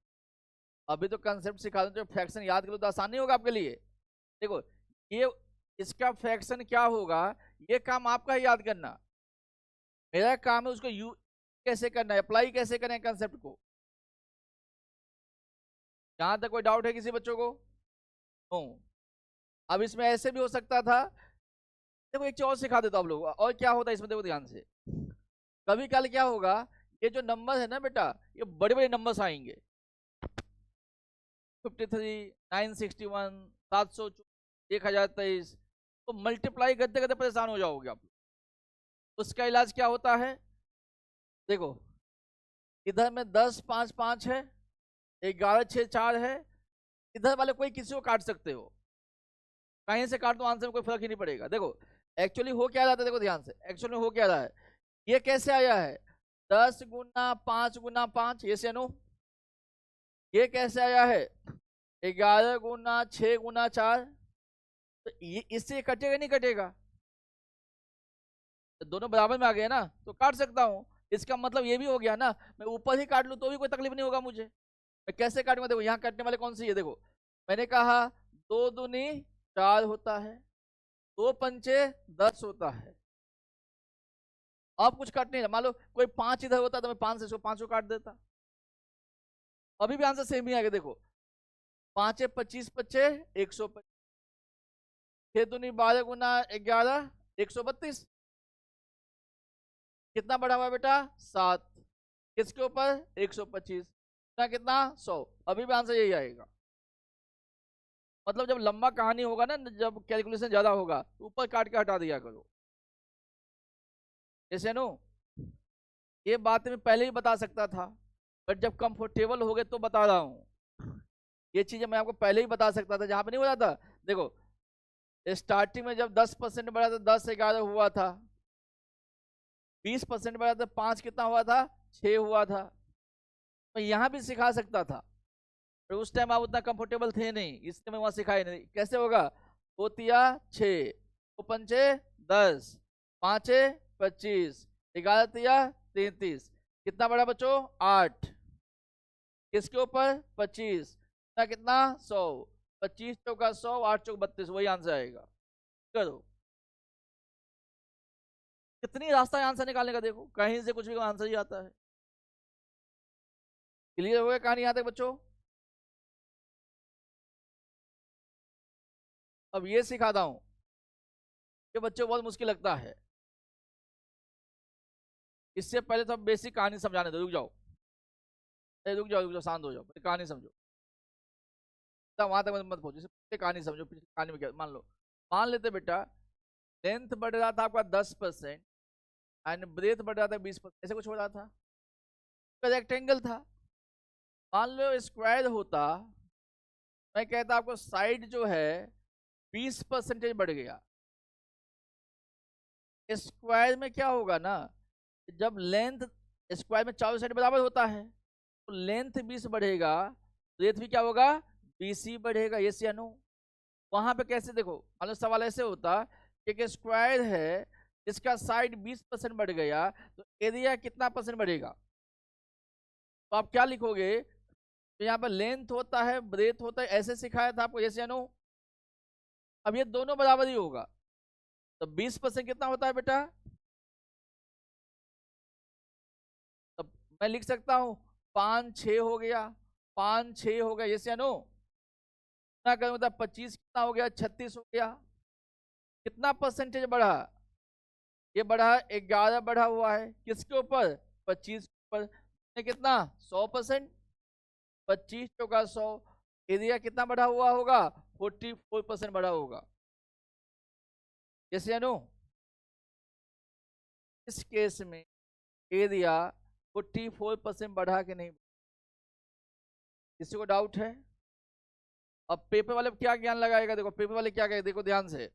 अभी तो कंसेप्ट सिखा दूं, तो फ्रैक्शन याद करो तो आसान नहीं होगा आपके लिए। देखो ये इसका फ्रैक्शन क्या होगा, ये काम आपका ही याद करना, मेरा काम है उसको यू कैसे करना है, अप्लाई कैसे करें कंसेप्ट को। यहां तक कोई डाउट है किसी बच्चों को? नो। अब इसमें ऐसे भी हो सकता था, देखो एक चीज और सिखा देता हूं आप लोगों को, और क्या होता है इसमें, देखो ध्यान से, कभी कल क्या होगा, ये जो नंबर है ना बेटा, ये बड़े बड़े नंबर्स आएंगे, 53, 961, 700, 1023, तो मल्टीप्लाई करते करते परेशान हो जाओगे आप। उसका इलाज क्या होता है, देखो इधर में 10 5 5 है, 11 6 4 है, इधर वाले कोई किसी को काट सकते हो, कहीं से काट दो, आंसर में कोई फर्क ही नहीं पड़ेगा। देखो एक्चुअली हो क्या रहा था, देखो ध्यान से, एक्चुअली हो क्या रहा है, ये कैसे आया है, 10 गुना 5 गुना 5, ये से नो। ये कैसे आया है, 11 गुना 6 गुना 4, तो ये इससे कटेगा नहीं कटेगा, तो दोनों बराबर में आ गए ना, तो काट सकता हूँ। इसका मतलब ये भी हो गया ना, मैं ऊपर ही काट लूँ तो भी कोई तकलीफ नहीं होगा मुझे। मैं कैसे काटूंगा, देखो यहाँ काटने वाले कौन सी है, देखो मैंने कहा 2 दूनी 4 होता है, 2 पंचे 10 होता है। अब कुछ काटने, मान लो कोई 5 इधर होता तो मैं 5 से इसको 5 को काट देता, अभी भी आंसर सेम ही आएगा। देखो 5 25 25 125, 6 दूनी 12 गुना 11 132, कितना बढ़ा हुआ है बेटा 7, किसके ऊपर 125 ना कितना 100, अभी भी आंसर यही आएगा। मतलब जब लंबा कहानी होगा ना, जब कैलकुलेशन ज्यादा होगा तो ऊपर काट के हटा दिया करो। जैसे नो ये बात मैं पहले ही बता सकता था, बट जब कंफर्टेबल हो गए तो बता रहा हूँ। ये चीजें मैं आपको पहले ही बता सकता था, जहां पे नहीं हो रहा था। देखो स्टार्टिंग में जब 10% बढ़ा था 10 11 हुआ था, 20% बढ़ा था 5 कितना हुआ था 6 हुआ था। मैं यहाँ भी सिखा सकता था, पर उस टाइम आप उतना कंफर्टेबल थे नहीं, इसलिए मैं वहां सिखाया नहीं। कैसे होगा, 2 तिया 6, 2 पंचे 10, 5 25, 11 तिया 33, कितना बड़ा बच्चों 8, किसके ऊपर 25 ना कितना 100, 25 चौका 100, 8 चौक 32, वही आंसर आएगा। करो कितनी रास्ता है आंसर निकालने का, देखो कहीं से कुछ भी आंसर ही आता है। क्लियर हो गया कहानी यहाँ तक बच्चों। अब ये सिखाता हूं, ये बच्चों को बहुत मुश्किल लगता है। इससे पहले तो अब बेसिक कहानी समझाने दो, रुक जाओ, रुक जाओ शांत हो जाओ, कहानी समझो। वहां तक मत पहुंचो, इससे कहानी समझो। पिछली कहानी में क्या, मान लेते बेटा लेंथ बढ़ रहा था आपका 10% एंड ब्रेथ बढ़ रहा था 20%, ऐसे कुछ हो रहा था। रेक्टेंगल था, मान लो स्क्वायर होता, मैं कहता आपको साइड जो है 20% बढ़ गया। स्क्वायर में क्या होगा ना, जब लेंथ स्क्वायर में चारों साइड बराबर होता है तो लेंथ 20 बढ़ेगा, ब्रेथ भी क्या होगा 20 ही बढ़ेगा। ये सी अनु वहां पे कैसे, देखो मान लो सवाल ऐसे होता कि एक स्क्वायर है इसका साइड 20% बढ़ गया तो एरिया कितना परसेंट बढ़ेगा। तो आप क्या लिखोगे, तो यहाँ पर लेंथ होता है ब्रेथ होता है, ऐसे सिखाया था आपको, यस या नो। अब ये दोनों बराबर ही होगा, तो 20% कितना होता है बेटा, तब मैं लिख सकता हूँ 5 6 हो गया, 5 6 हो गया, यस या नो। कितना करूँ, 25 कितना हो गया 36 हो गया। कितना परसेंटेज बढ़ा, ये बढ़ा 11 बढ़ा हुआ है, किसके ऊपर 25 के ऊपर, कितना 100%, 25 चौका 100, एरिया कितना बढ़ा हुआ होगा 44% बढ़ा होगा। यस या नो। इस केस में एरिया 44% बढ़ा कि नहीं, किसी को डाउट है। अब पेपर वाले क्या ज्ञान लगाएगा, देखो पेपर वाले क्या कहेगा, देखो ध्यान से।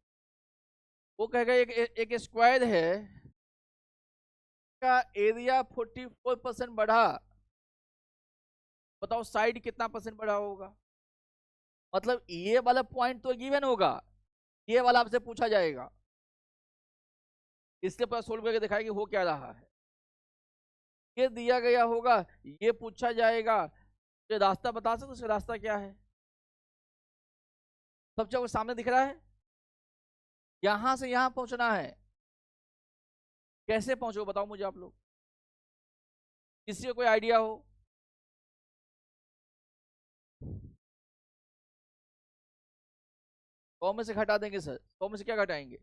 वो कहेगा एक स्क्वायर है का एरिया 44% बढ़ा, बताओ साइड कितना परसेंट बढ़ा होगा। मतलब ये वाला पॉइंट तो गिवन होगा, ये वाला आपसे पूछा जाएगा, इसके पास सोल्व करके दिखाएगी हो क्या रहा है। ये दिया गया होगा, ये पूछा जाएगा, ये रास्ता बता सकते उसका रास्ता क्या है, सब जगह सामने दिख रहा है। यहां से यहां पहुंचना है, कैसे पहुंचो बताओ मुझे आप लोग, किसी को कोई आइडिया हो। 100 में से घटा देंगे सर, 100 में से क्या घटाएंगे,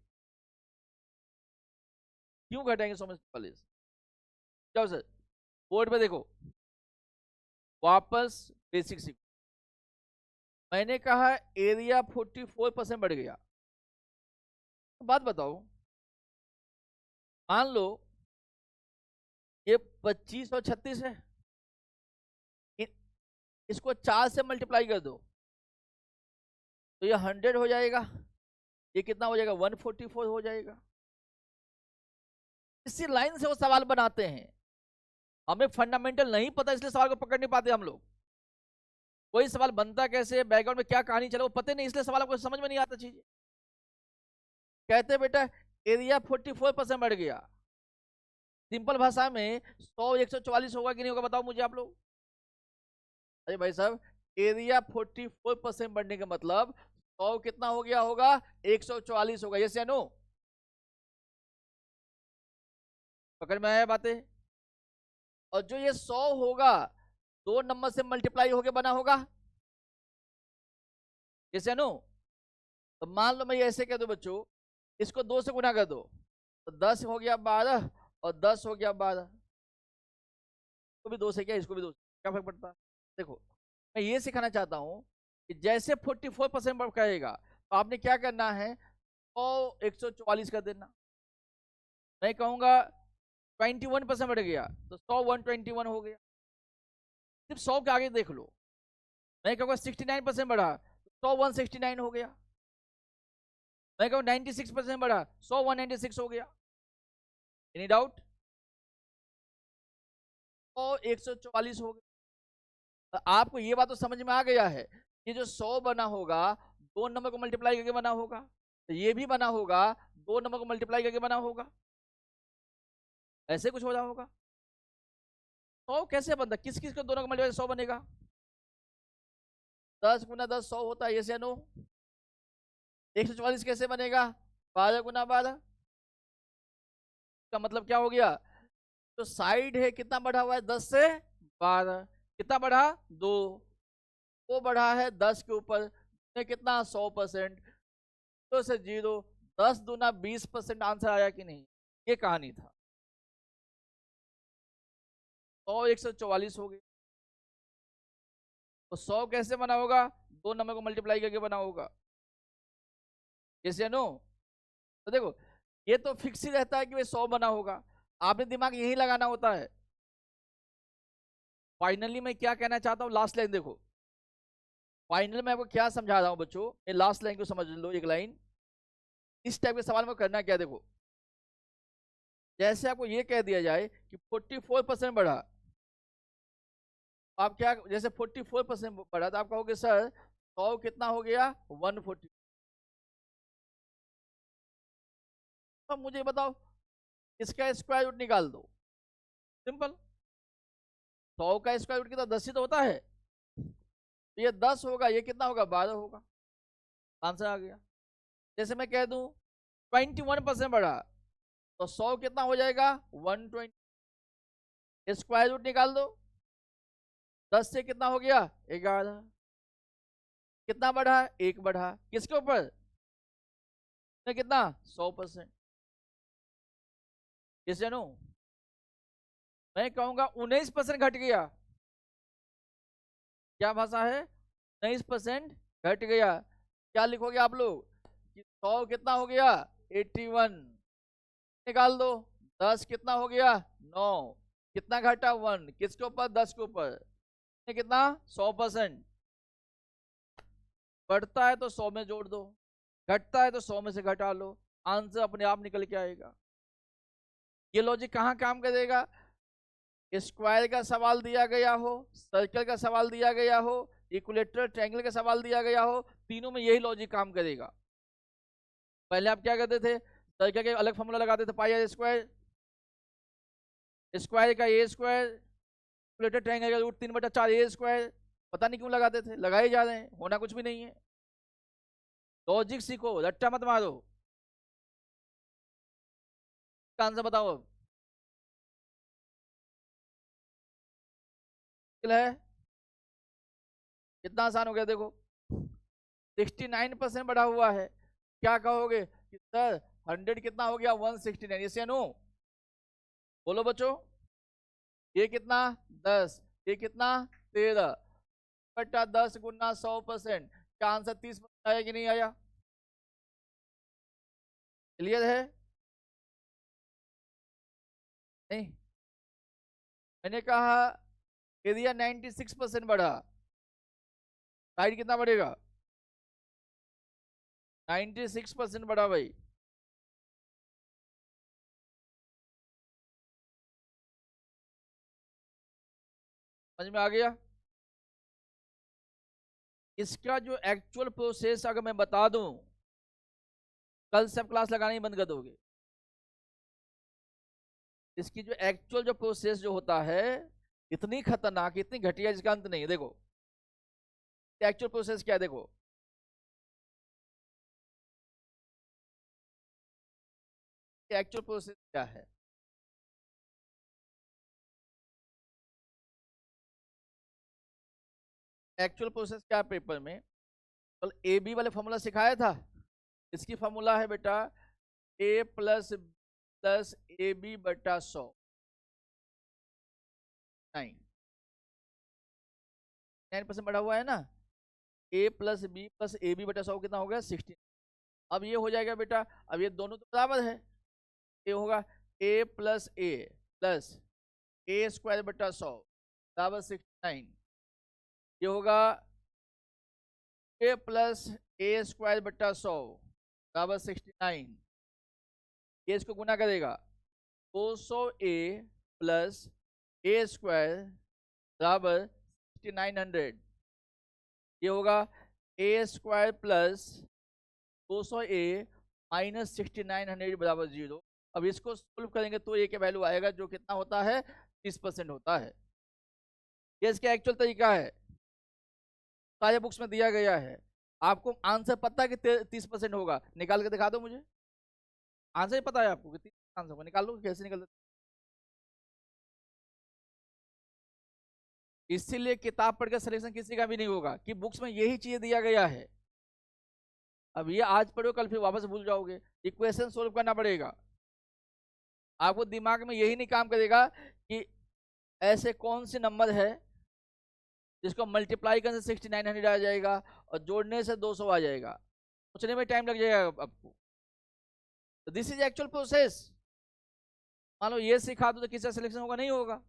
क्यों घटाएंगे 100 में से 40, जाओ सर बोर्ड पे देखो, वापस बेसिक सीखो। मैंने कहा एरिया 44% बढ़ गया, तो बात बताओ, मान लो ये 25 और 36 है, इसको 4 से मल्टीप्लाई कर दो तो ये 100 हो जाएगा, ये कितना हो जाएगा 144 हो जाएगा। इसी लाइन से वो सवाल बनाते हैं, हमें फंडामेंटल नहीं पता इसलिए सवाल को पकड़ नहीं पाते हम लोग। कोई सवाल बनता कैसे, बैकग्राउंड में क्या कहानी चले वो पता नहीं, इसलिए सवाल आपको समझ में नहीं आता चीजें। कहते बेटा एरिया 44% बढ़ गया, सिंपल भाषा में 100 144 होगा कि नहीं होगा बताओ मुझे आप लोग। अरे भाई साहब एरिया 44% बढ़ने का मतलब 100 कितना हो गया होगा 144 होगा, यस या नो। पकड़ में आया बातें। और जो ये 100 होगा 2 नंबर से मल्टीप्लाई होके बना होगा, जैसे नो। तो मान लो मैं ऐसे कह दो बच्चों, इसको 2 से गुना कर दो, तो 10 हो गया 12 और 10 हो गया 12। इसको भी 2 से, क्या इसको भी 2 से, क्या फर्क पड़ता है? देखो मैं ये सिखाना चाहता हूँ कि जैसे 44% बढ़ करेगा तो आपने क्या करना है, 100 144 कर देना। मैं कहूँगा 21% बढ़ गया तो 100 121 हो गया, सिर्फ 100 के आगे देख लो। मैं कहूँगा 69% बढ़ा तो 100 169 हो गया। मैं कहूँ 96% बढ़ा 100 196 हो गया। Any doubt? 100 144 हो गया। तो आपको ये बात तो समझ में आ गया है कि जो 100 बना होगा 2 नंबर को मल्टीप्लाई करके बना होगा, तो ये भी बना होगा 2 नंबर को मल्टीप्लाई करके बना होगा, ऐसे कुछ हो रहा होगा। 100 कैसे बनता, किस किस को दोनों का मल्टीप्लाई 100 बनेगा? 10 गुना 10 100 होता है, ये से नो। 144 कैसे बनेगा? 12 गुना 12। का मतलब क्या हो गया, तो साइड है कितना बढ़ा हुआ है, 10 से 12, कितना बढ़ा 2, वो बढ़ा है 10 के ऊपर कितना 100%, 0 से 0, 10 दूना 20%। आंसर आया कि नहीं? ये कहानी था। 100 144 हो गई, तो 100 कैसे बना होगा, 2 नंबर को मल्टीप्लाई करके बना होगा, यस या नो? तो देखो ये तो फिक्स ही रहता है कि वे 100 बना होगा, आपने दिमाग यही लगाना होता है। फाइनली मैं क्या कहना चाहता हूँ, लास्ट लाइन देखो, फाइनल में आपको क्या समझा रहा हूँ बच्चों, ये लास्ट लाइन को समझ लो, एक लाइन। इस टाइप के सवाल में करना क्या, देखो जैसे आपको ये कह दिया जाए कि 44% बढ़ा, आप क्या, जैसे 44% बढ़ा तो आप कहोगे सर 100 कितना हो गया 140। अब मुझे बताओ इसका स्क्वायर रूट निकाल दो, सिंपल। 100 का स्क्वायर रूट कितना, 10 ही तो होता है, तो ये 10 होगा, ये कितना होगा 12 होगा, आंसर आ गया। जैसे मैं कह दूं 21% बढ़ा, तो 100 कितना हो जाएगा 120, स्क्वायर रूट निकाल दो, 10 से कितना हो गया 11, कितना बढ़ा 1 बढ़ा, किसके ऊपर, कितना 100%, किस जानू? मैं कहूंगा 19% घट गया, क्या भाषा है, 19% घट गया। क्या लिखोगे आप लोग कि 100 कितना हो गया 81, निकाल दो, 10 कितना हो गया 9, कितना घटा 1, किसके ऊपर 10 के ऊपर, कितना 100%। बढ़ता है तो 100 में जोड़ दो, घटता है तो 100 में से घटा लो, आंसर अपने आप निकल के आएगा। ये लॉजिक कहाँ काम करेगा, स्क्वायर का सवाल दिया गया हो, सर्कल का सवाल दिया गया हो, इक्विलेटरल ट्रायंगल का सवाल दिया गया हो, तीनों में यही लॉजिक काम करेगा। पहले आप क्या करते थे, सर्कल के अलग फॉर्मूला लगाते थे, पाई आर स्क्वायर, स्क्वायर का ए स्क्वायर, इक्विलेटरल ट्रायंगल का रूट 3/4 ए स्क्वायर। पता नहीं क्यों लगाते थे, लगाए जा रहे हैं, होना कुछ भी नहीं है। लॉजिक सीखो, रट्टा मत मारो। आंसर बताओ अब, है कितना आसान हो गया, देखो 69% बढ़ा हुआ है, क्या कहोगे कि सर 100 कितना हो गया 169, इसे नो बोलो बच्चों, ये कितना 10, ये कितना 13 बटा 10 गुना 100%, क्या आंसर 30% आया कि नहीं आया? क्लियर है? नहीं, मैंने कहा एरिया 96% बढ़ा, साइड कितना बढ़ेगा 96% बढ़ा भाई। समझ में आ गया? इसका जो एक्चुअल प्रोसेस अगर मैं बता दूं, कल से आप क्लास लगाना ही बंद कर दोगे। इसकी जो एक्चुअल जो प्रोसेस जो होता है, इतनी खतरनाक इतनी घटिया जिसका अंत नहीं है। देखो एक्चुअल प्रोसेस क्या है, देखो एक्चुअल प्रोसेस क्या है, एक्चुअल प्रोसेस क्या है पेपर में, कल ए बी वाले फॉर्मूला सिखाया था। इसकी फॉर्मूला है बेटा ए प्लस ए बी बटा 100, 9% बढ़ा हुआ है ना। ए प्लस ए बी बटा 100 कितना हो गया 16। अब ये हो जाएगा बेटा, अब ये दोनों तो बराबर है, ये होगा ए प्लस ए स्क्वायर बटा 100 बराबर 69। ये होगा ए प्लस ए स्क्वायर बटा 100 बराबर 69। ये इसको गुना करेगा 200 ए प्लस ए स्क्वायर बराबर 6900। ये होगा ए स्क्वायर प्लस 200 ए माइनस 6900 बराबर 0। अब इसको सोल्व करेंगे तो ए का वैल्यू आएगा जो कितना होता है 30% होता है। ये इसका एक्चुअल तरीका है, सारे बुक्स में दिया गया है। आपको आंसर पता है कि 30% होगा, निकाल के दिखा दो मुझे। आंसर ही पता है आपको कि 30% आंसर होगा, निकाल लो कैसे निकल। इसीलिए किताब पढ़ के सिलेक्शन किसी का भी नहीं होगा कि बुक्स में यही चीज दिया गया है। अब ये आज पढ़ो कल फिर वापस भूल जाओगे, इक्वेशन सोल्व करना पड़ेगा। आपको दिमाग में यही नहीं काम करेगा कि ऐसे कौन से नंबर है जिसको मल्टीप्लाई करने से 6900 आ जाएगा और जोड़ने से 200 आ जाएगा, सोचने में टाइम लग जाएगा आपको। तो दिस इज एक्चुअल प्रोसेस। मान लो ये सिखा दो तो किसका सिलेक्शन होगा, नहीं होगा।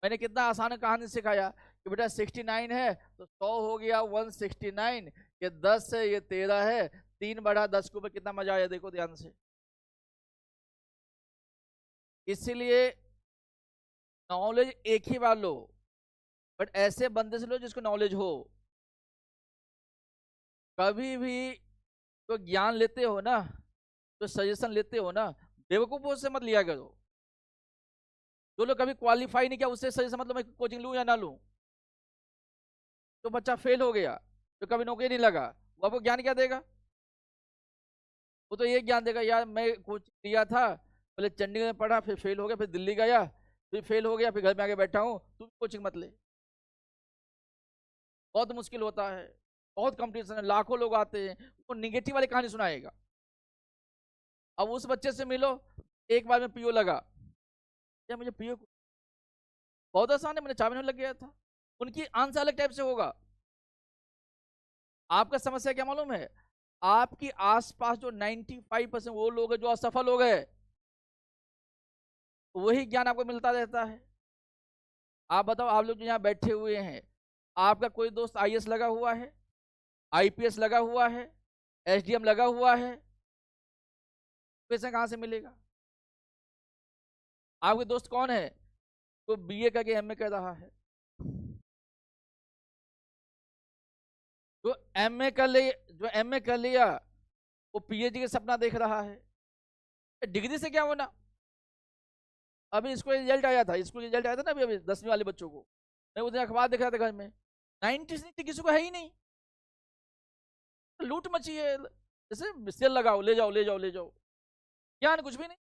मैंने कितना आसान कहानी सिखाया कि बेटा 69 है तो 100 हो गया 169, ये 10 है ये 13 है, 3 बढ़ा 10 के ऊपर कितना मजा आया देखो ध्यान से। इसीलिए नॉलेज एक ही बार लो, बट ऐसे बंदे से लो जिसको नॉलेज हो। कभी भी तो ज्ञान लेते हो ना, तो सजेशन लेते हो ना, बेवकूफों से मत लिया करो। जो लोग कभी क्वालिफाई नहीं किया उससे सजेशन मतलब मैं कोचिंग लूं या ना लूं। तो बच्चा फेल हो गया, तो कभी नौकरी नहीं लगा, वो आपको ज्ञान क्या देगा? वो तो ये ज्ञान देगा यार मैं कोचिंग लिया था, पहले चंडीगढ़ में पढ़ा, फिर फेल हो गया, फिर दिल्ली गया, फिर फेल हो गया, फिर घर में आके बैठा हूँ, तू कोचिंग मत ले। बहुत मुश्किल होता है, बहुत कंपटीशन है, लाखों लोग आते हैं, वो निगेटिव वाली कहानी सुनाएगा। अब उस बच्चे से मिलो, एक बार में पीओ लगा, या मुझे पीओ बहुत आसान है, मैंने 4 महीने लग गया था। उनकी आंसर अलग टाइप से होगा। आपका समस्या क्या मालूम है? आपकी आसपास जो 95% वो लोग हैं जो असफल हो गए, वही ज्ञान आपको मिलता रहता है। आप बताओ, आप लोग जो यहाँ बैठे हुए हैं, आपका कोई दोस्त आईएएस लगा हुआ है, आईपीएस लगा हुआ है, एसडीएम लगा हुआ है? पैसा कहाँ से मिलेगा? आपके दोस्त कौन है तो बीए करके एमए कर रहा है, जो एमए कर लिया वो पीएचडी का सपना देख रहा है। डिग्री से क्या होना? अभी स्कूल रिजल्ट आया था, ना अभी 10वीं वाले बच्चों को, मैं उधर अखबार देख रहा था घर में, 90 किसी को है ही नहीं। लूट मची है, जैसे सेल लगाओ, ले जाओ ले जाओ ले जाओ, ज्ञान कुछ भी नहीं।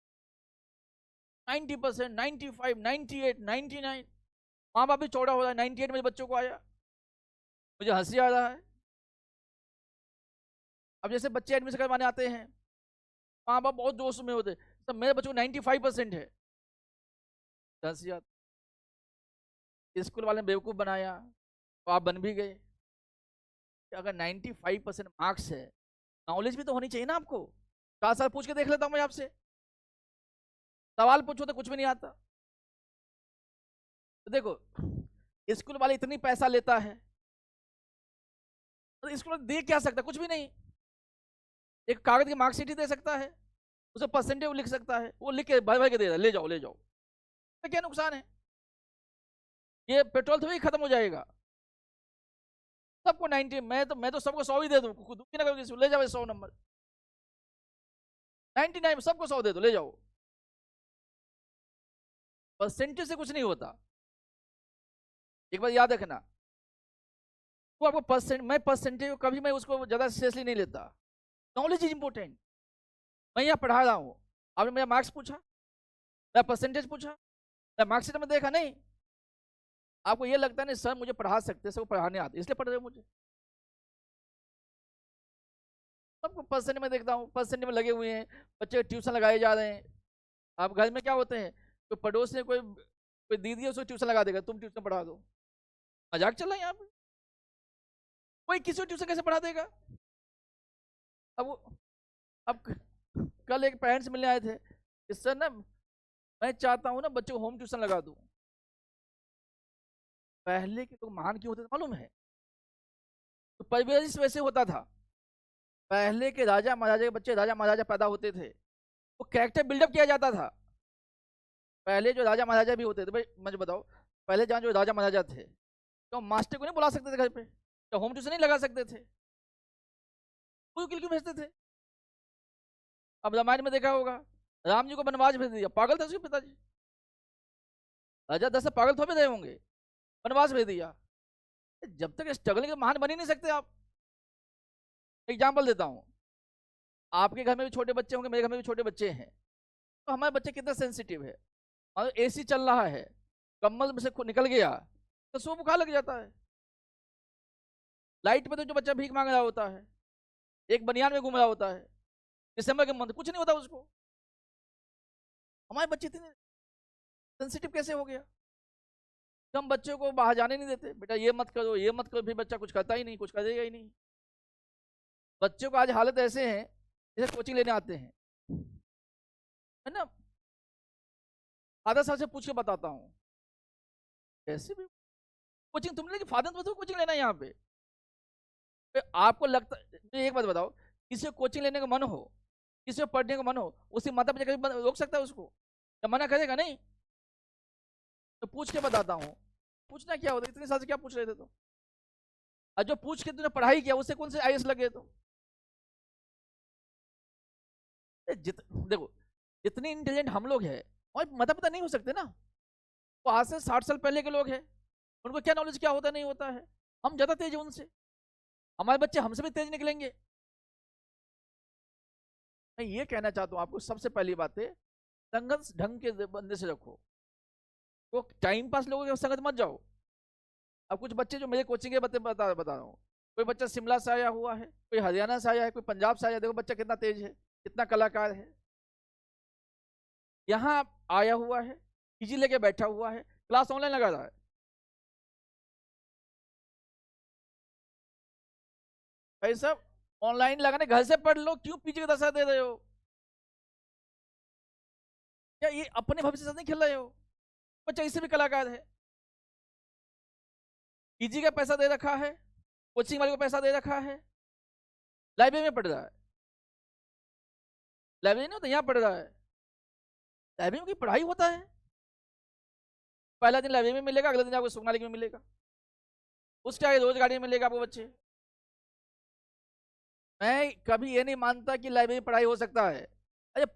90%, 95, 98, 99, माँ बाप भी चौड़ा हो रहा है। 98 मेरे बच्चों को आया, मुझे हंसी आ रहा है। अब जैसे बच्चे एडमिशन करवाने आते हैं, माँ बाप बहुत जोश में होते, तो मेरे बच्चों को 95% है, हंसी आती। स्कूल वाले ने बेवकूफ़ बनाया तो आप बन भी गए। अगर 95% मार्क्स है, नॉलेज भी तो होनी चाहिए ना आपको। 4 साल पूछ के देख लेता हूँ मैं आपसे, सवाल पूछो तो कुछ भी नहीं आता। तो देखो स्कूल वाले इतनी पैसा लेता है, तो स्कूल वाले दे क्या सकता? कुछ भी नहीं। एक कागज की मार्कशीट ही दे सकता है, उसे परसेंटेज लिख सकता है, वो लिख के भर भर के दे रहा है, ले जाओ ले जाओ। तो क्या नुकसान है? ये पेट्रोल थोड़ी खत्म हो जाएगा। सबको 90, मैं तो सबको 100 ही दे दूं, दुखी ना करो, ले जाओ 100 नंबर, 99 सबको 100 दे दो, ले जाओ। परसेंटेज से कुछ नहीं होता, एक बार याद रखना। तो आपको मैं परसेंटेज कभी मैं उसको ज्यादा सीरियसली नहीं लेता। Knowledge is important. मैं यहाँ पढ़ा रहा हूँ, आपने मेरा मार्क्स पूछा, मैं परसेंटेज पूछा, मैं मार्क्सिट में देखा नहीं, आपको ये लगता है नहीं सर मुझे पढ़ा सकते, सर वो पढ़ाने आते इसलिए पढ़ रहे हो मुझे। सबको पर्सेंट में देखता हूँ, पर्सेंट में लगे हुए हैं, बच्चे ट्यूशन लगाए जा रहे हैं। आप घर में क्या होते हैं, तो पड़ोस में कोई कोई दीदी है उसको ट्यूशन लगा देगा, तुम ट्यूशन पढ़ा दो। मजाक चल रहा है यहाँ पे, कोई किसी को ट्यूशन कैसे पढ़ा देगा। अब वो अब कल एक पेरेंट्स मिलने आए थे, इस सर ना मैं चाहता हूँ ना बच्चे को होम ट्यूशन लगा दूँ। पहले के लोग महान क्यों होते थे मालूम है, तो परिवेश वैसे होता था। पहले के राजा महाराजा के बच्चे राजा महाराजा पैदा होते थे, वो कैरेक्टर बिल्डअप किया जाता था। पहले जो राजा महाराजा भी होते थे, भाई मुझे बताओ, पहले जहाँ जो राजा महाराजा थे तो मास्टर को नहीं बुला सकते थे घर पे, तो होम ट्यूशन नहीं लगा सकते थे, क्यों भेजते थे। अब रामायण में देखा होगा, राम जी को वनवास भेज दिया, पागल था उसके पिताजी, राजा दशरथ पागल थोड़े रहे होंगे, वनवास भेज दिया। जब तक स्ट्रगल के महान बन ही नहीं सकते आप। एग्जाम्पल देता हूँ, आपके घर में भी छोटे बच्चे होंगे, मेरे घर में भी छोटे बच्चे हैं, तो हमारे बच्चे कितना सेंसिटिव है। और एसी चल रहा है, कम्बल में से निकल गया तो सो बुखार लग जाता है। लाइट पे तो जो बच्चा भीख मांग रहा होता है, एक बनियान में घूम रहा होता है, दिसंबर के मंथ कुछ नहीं होता उसको। हमारे बच्चे इतने सेंसिटिव कैसे हो गया। हम बच्चों को बाहर जाने नहीं देते, बेटा ये मत करो ये मत करो, फिर बच्चा कुछ करता ही नहीं, कुछ करेगा ही नहीं। बच्चों को आज हालत ऐसे है जैसे कोचिंग लेने आते हैं, है ना। फादर साहब से पूछ के बताता हूँ, कैसे भी कोचिंग तुमने लेकिन फादर तो कोचिंग लेना है यहाँ पे। आपको लगता, एक बात बताओ, किसी को कोचिंग लेने का मन हो, किसी को पढ़ने का मन हो, उसी माता पिता कभी रोक सकता है उसको, या मना करेगा नहीं। तो पूछ के बताता हूँ, पूछना क्या होता है, इतने साल से क्या पूछ रहे थे तो। और जो पूछ के तूने पढ़ाई किया उससे कौन से आईएएस लगे तो। देखो जितनी इंटेलिजेंट हम लोग हैं और माता पिता नहीं हो सकते ना। तो आज से 60 साल पहले के लोग हैं, उनको क्या नॉलेज क्या होता नहीं होता है। हम ज्यादा तेज है उनसे, हमारे बच्चे हमसे भी तेज निकलेंगे। मैं ये कहना चाहता हूँ आपको, सबसे पहली बात है संगत ढंग के बंदे से रखो, तो टाइम पास लोगों के संगत मत जाओ। अब कुछ बच्चे जो मेरे कोचिंग के बता रहा हूँ, कोई बच्चा शिमला से आया हुआ है, कोई हरियाणा से आया है, कोई पंजाब से आया, देखो बच्चा कितना तेज है, कितना कलाकार है। यहाँ आया हुआ है, पीजी लेके बैठा हुआ है, क्लास ऑनलाइन लगा रहा है। भाई साहब ऑनलाइन लगाने घर से पढ़ लो, क्यों पीजी का दशा दे रहे हो। क्या ये अपने भविष्य से नहीं खेल रहे हो। बच्चा इससे भी कलाकार है, पीजी का पैसा दे रखा है, कोचिंग वाले को पैसा दे रखा है, लाइब्रेरी में पढ़ रहा है। लाइब्रेरी नहीं होता, यहाँ पढ़ रहा है। लाइब्रेरी में की पढ़ाई होता है, पहला दिन लाइब्रेरी में मिलेगा, अगले दिन आपको सुखनालिक में मिलेगा, उसके आगे रोज गाड़ी में मिलेगा आपको बच्चे। मैं कभी ये नहीं मानता कि लाइब्रेरी पढ़ाई हो सकता है। अरे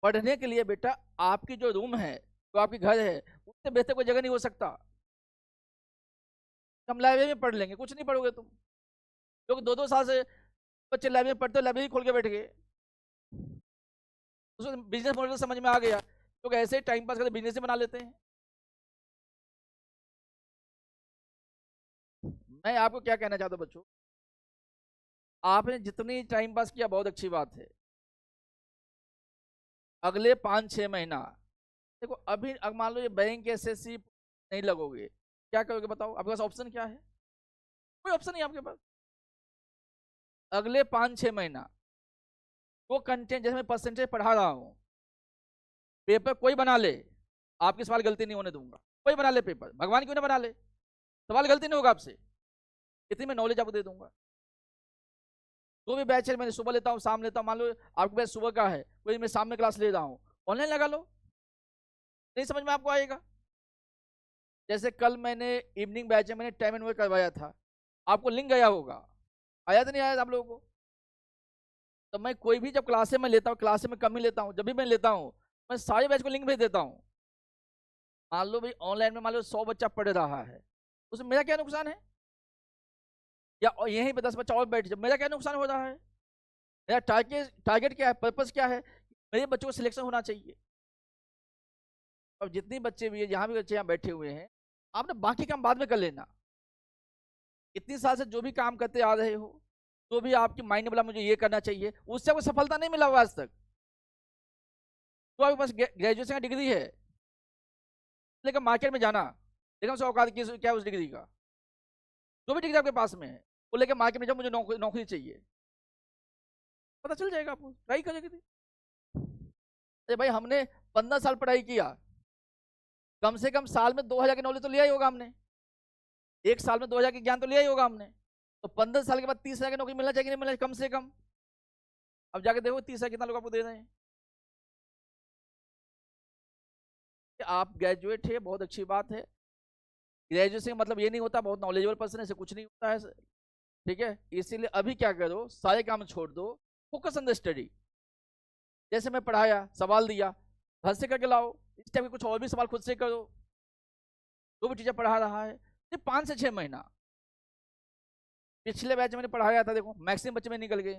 पढ़ने के लिए बेटा आपकी जो रूम है, जो आपके घर है, उससे बेहतर कोई जगह नहीं हो सकता। हम लाइब्रेरी में पढ़ लेंगे, कुछ नहीं पढ़ोगे तुम। लोग 2-2 साल से बच्चे लाइब्रेरी में पढ़ते, लाइब्रेरी खोल के बैठ गए, उसको बिजनेस मॉडल समझ में आ गया, लोग ऐसे टाइम पास करके बिजनेस बना लेते हैं। मैं आपको क्या कहना चाहता हूँ बच्चों, आपने जितनी टाइम पास किया बहुत अच्छी बात है। अगले 5-6 महीना देखो, अभी मान लो ये बैंक एसएससी नहीं लगोगे, क्या करोगे बताओ, आपके पास ऑप्शन क्या है। कोई ऑप्शन नहीं आपके पास। अगले 5-6 महीना वो कंटेंट जैसे मैं परसेंटेज पढ़ा रहा हूँ, पेपर कोई बना ले, आपके सवाल गलती नहीं होने दूंगा। कोई बना ले पेपर, भगवान क्यों ना बना ले, सवाल गलती नहीं होगा आपसे, इतनी मैं नॉलेज आपको दे दूंगा। जो भी बैच है मैंने सुबह लेता हूँ शाम लेता हूँ, मान लो आपके बैच सुबह का है, कोई मैं शाम में क्लास ले रहा हूँ, ऑनलाइन लगा लो, नहीं समझ में आपको आएगा। जैसे कल मैंने इवनिंग बैच में मैंने टाइम एंड वर्क करवाया था, आपको लिंक गया होगा, आया तो नहीं आया आप लोगों को। तो मैं कोई भी जब क्लासे में लेता हूँ, क्लासे में कम ही लेता हूँ, जब भी मैं लेता हूँ मैं सारे बैच को लिंक भेज देता हूँ। मान लो भाई ऑनलाइन में मान लो 100 बच्चा पढ़ रहा है, उसमें मेरा क्या नुकसान है, या यहीं पे 10 बच्चा और बैठ जाए, मेरा क्या नुकसान हो रहा है। मेरा टारगेट क्या है, पर्पस क्या है, मेरे बच्चों को सिलेक्शन होना चाहिए। अब जितने बच्चे भी है, जहाँ भी बच्चे यहाँ बैठे हुए हैं, आपने बाकी काम बाद में कर लेना। इतनी साल से जो भी काम करते आ रहे हो, जो भी आपकी माइंड बोला मुझे ये करना चाहिए, उससे आपको सफलता नहीं मिला होगा आज तक। तो आपके पास ग्रेजुएशन का डिग्री है, लेकिन मार्केट में जाना, देखो उस औकात क्या है उस डिग्री का। जो भी डिग्री आपके पास में है वो लेकर मार्केट में जाओ, मुझे नौकरी नौकरी चाहिए, पता चल जाएगा आपको, ट्राई करेंगे। अरे भाई हमने 15 साल पढ़ाई किया, कम से कम साल में 2000 की नॉलेज तो लिया ही होगा हमने, एक साल में 2000 की ज्ञान तो लिया ही होगा हमने। तो 15 साल के बाद 30,000 की नौकरी मिलना चाहिए कि नहीं मिलना, कम से कम। अब जाके देखो 30,000 कितना लोग आपको दे रहे हैं। आप ग्रेजुएट है, बहुत अच्छी बात है। ग्रेजुएशन का मतलब ये नहीं होता बहुत नॉलेजेबल पर्सन, ऐसे कुछ नहीं होता है, ठीक है। इसीलिए अभी क्या करो, सारे काम छोड़ दो, फोकस ऑन द स्टडी। जैसे मैं पढ़ाया, सवाल दिया, घर से करके लाओ, इस टाइप के कुछ और भी सवाल खुद से करो, जो भी टीचर पढ़ा रहा है। सिर्फ 5 से 6 महीना, पिछले बैच में मैंने पढ़ाया था, देखो मैक्सिमम बच्चे में निकल गए।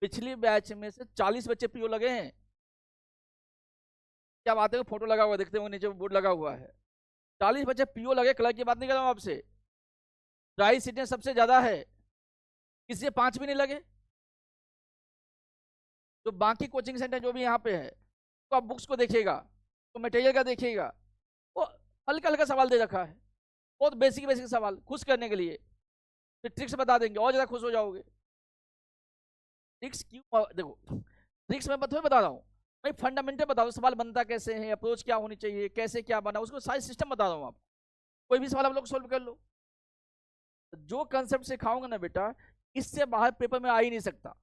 पिछली बैच में से 40 बच्चे पीओ लगे हैं। क्या बात है, फोटो लगा हुआ देखते हो नीचे बोर्ड लगा हुआ है, 40 बच्चे पीओ लगे। कलर की बात नहीं कर रहा हूँ आपसे, प्राइस सीटें सबसे ज्यादा है, किसी से 5 भी नहीं लगे। तो बाकी कोचिंग सेंटर जो भी यहाँ पे है, तो आप बुक्स को देखिएगा, तो मटेरियल का देखिएगा, वो हल्का हल्का सवाल दे रखा है, बहुत बेसिक बेसिक सवाल खुश करने के लिए। फिर ट्रिक्स बता देंगे और ज्यादा खुश हो जाओगे। ट्रिक्स क्यों, देखो ट्रिक्स मैं बता रहा हूँ, मैं फंडामेंटल बता रहा हूँ, सवाल बनता कैसे है, अप्रोच क्या होनी चाहिए, कैसे क्या बना, उसको सारी सिस्टम बता रहा हूँ आपको। कोई भी सवाल आप लोग सोल्व कर लो। जो कंसेप्ट सिखाऊंगा ना बेटा, इससे बाहर पेपर में आ ही नहीं सकता,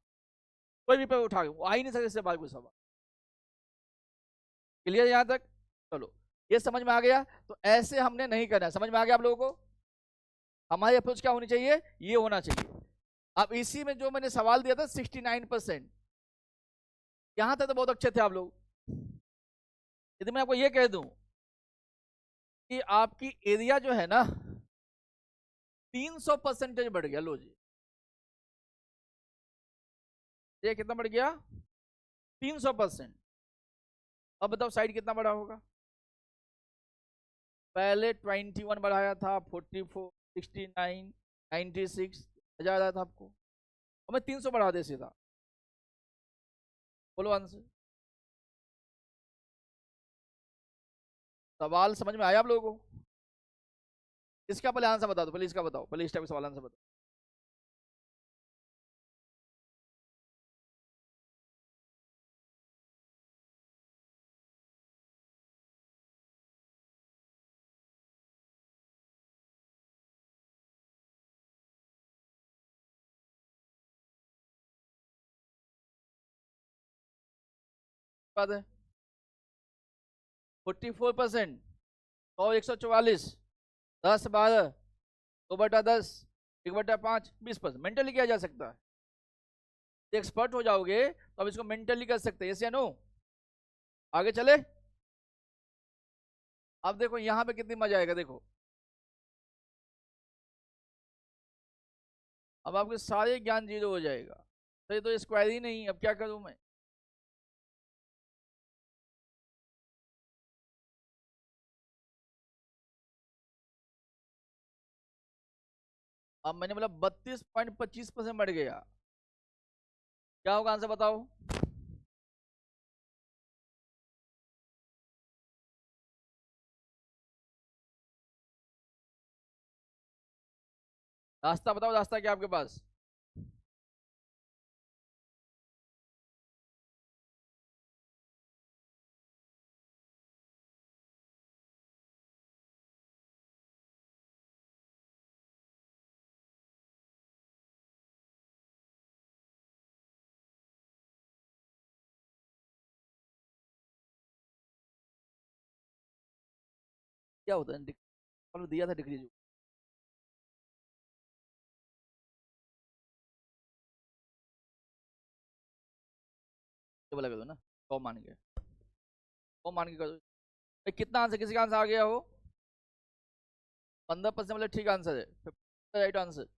कोई भी पेपर उठा के वो आ ही नहीं सकता इससे बाहर कोई सवाल। क्लियर यहाँ तक? चलो, ये समझ में आ गया। तो ऐसे हमने नहीं करना है, समझ में आ गया आप लोगों को? हमारी अप्रोच क्या होनी चाहिए, ये होना चाहिए। अब इसी में जो मैंने सवाल दिया था 69%, यहां तक तो बहुत अच्छे थे आप लोग। यदि मैं आपको ये कह दूं कि आपकी एरिया जो है ना 300% बढ़ गया, लो जी, ये कितना बढ़ गया, 300%। अब बताओ साइड कितना बढ़ा होगा? पहले 21 बढ़ाया था, 44, 69, 96 हजार आया था आपको, और मैं 300 बढ़ा दे सीधा। बोलो आंसर। सवाल समझ में आया आप लोगों को? इसका पहले आंसर बता दो, पहले इसका बताओ, पहले इस टाइप का सवाल आंसर बताओ। बात है 44%, 100, 144, 10, 12, 2/10, 1/5, 20%। मेंटली किया जा सकता है, एक्सपर्ट हो जाओगे तो अब इसको मेंटली कर सकते हैं, यस या नो? आगे चले। अब देखो यहाँ पे कितनी मजा आएगा, देखो अब आपके सारे ज्ञान जीरो हो जाएगा। तो ये तो स्क्वायर ही नहीं, अब क्या करूं मैं? अब मैंने बोला 32.25% बढ़ गया, क्या होगा आंसर बताओ? रास्ता बताओ, रास्ता क्या आपके पास? क्या होता है दिया था डिग्री जो, ये वाला कर दो ना, 100 मान के, 100 मान के कर दो। कितना आंसर, किसी का आंसर आ गया हो? 15% मतलब ठीक आंसर है, राइट आंसर।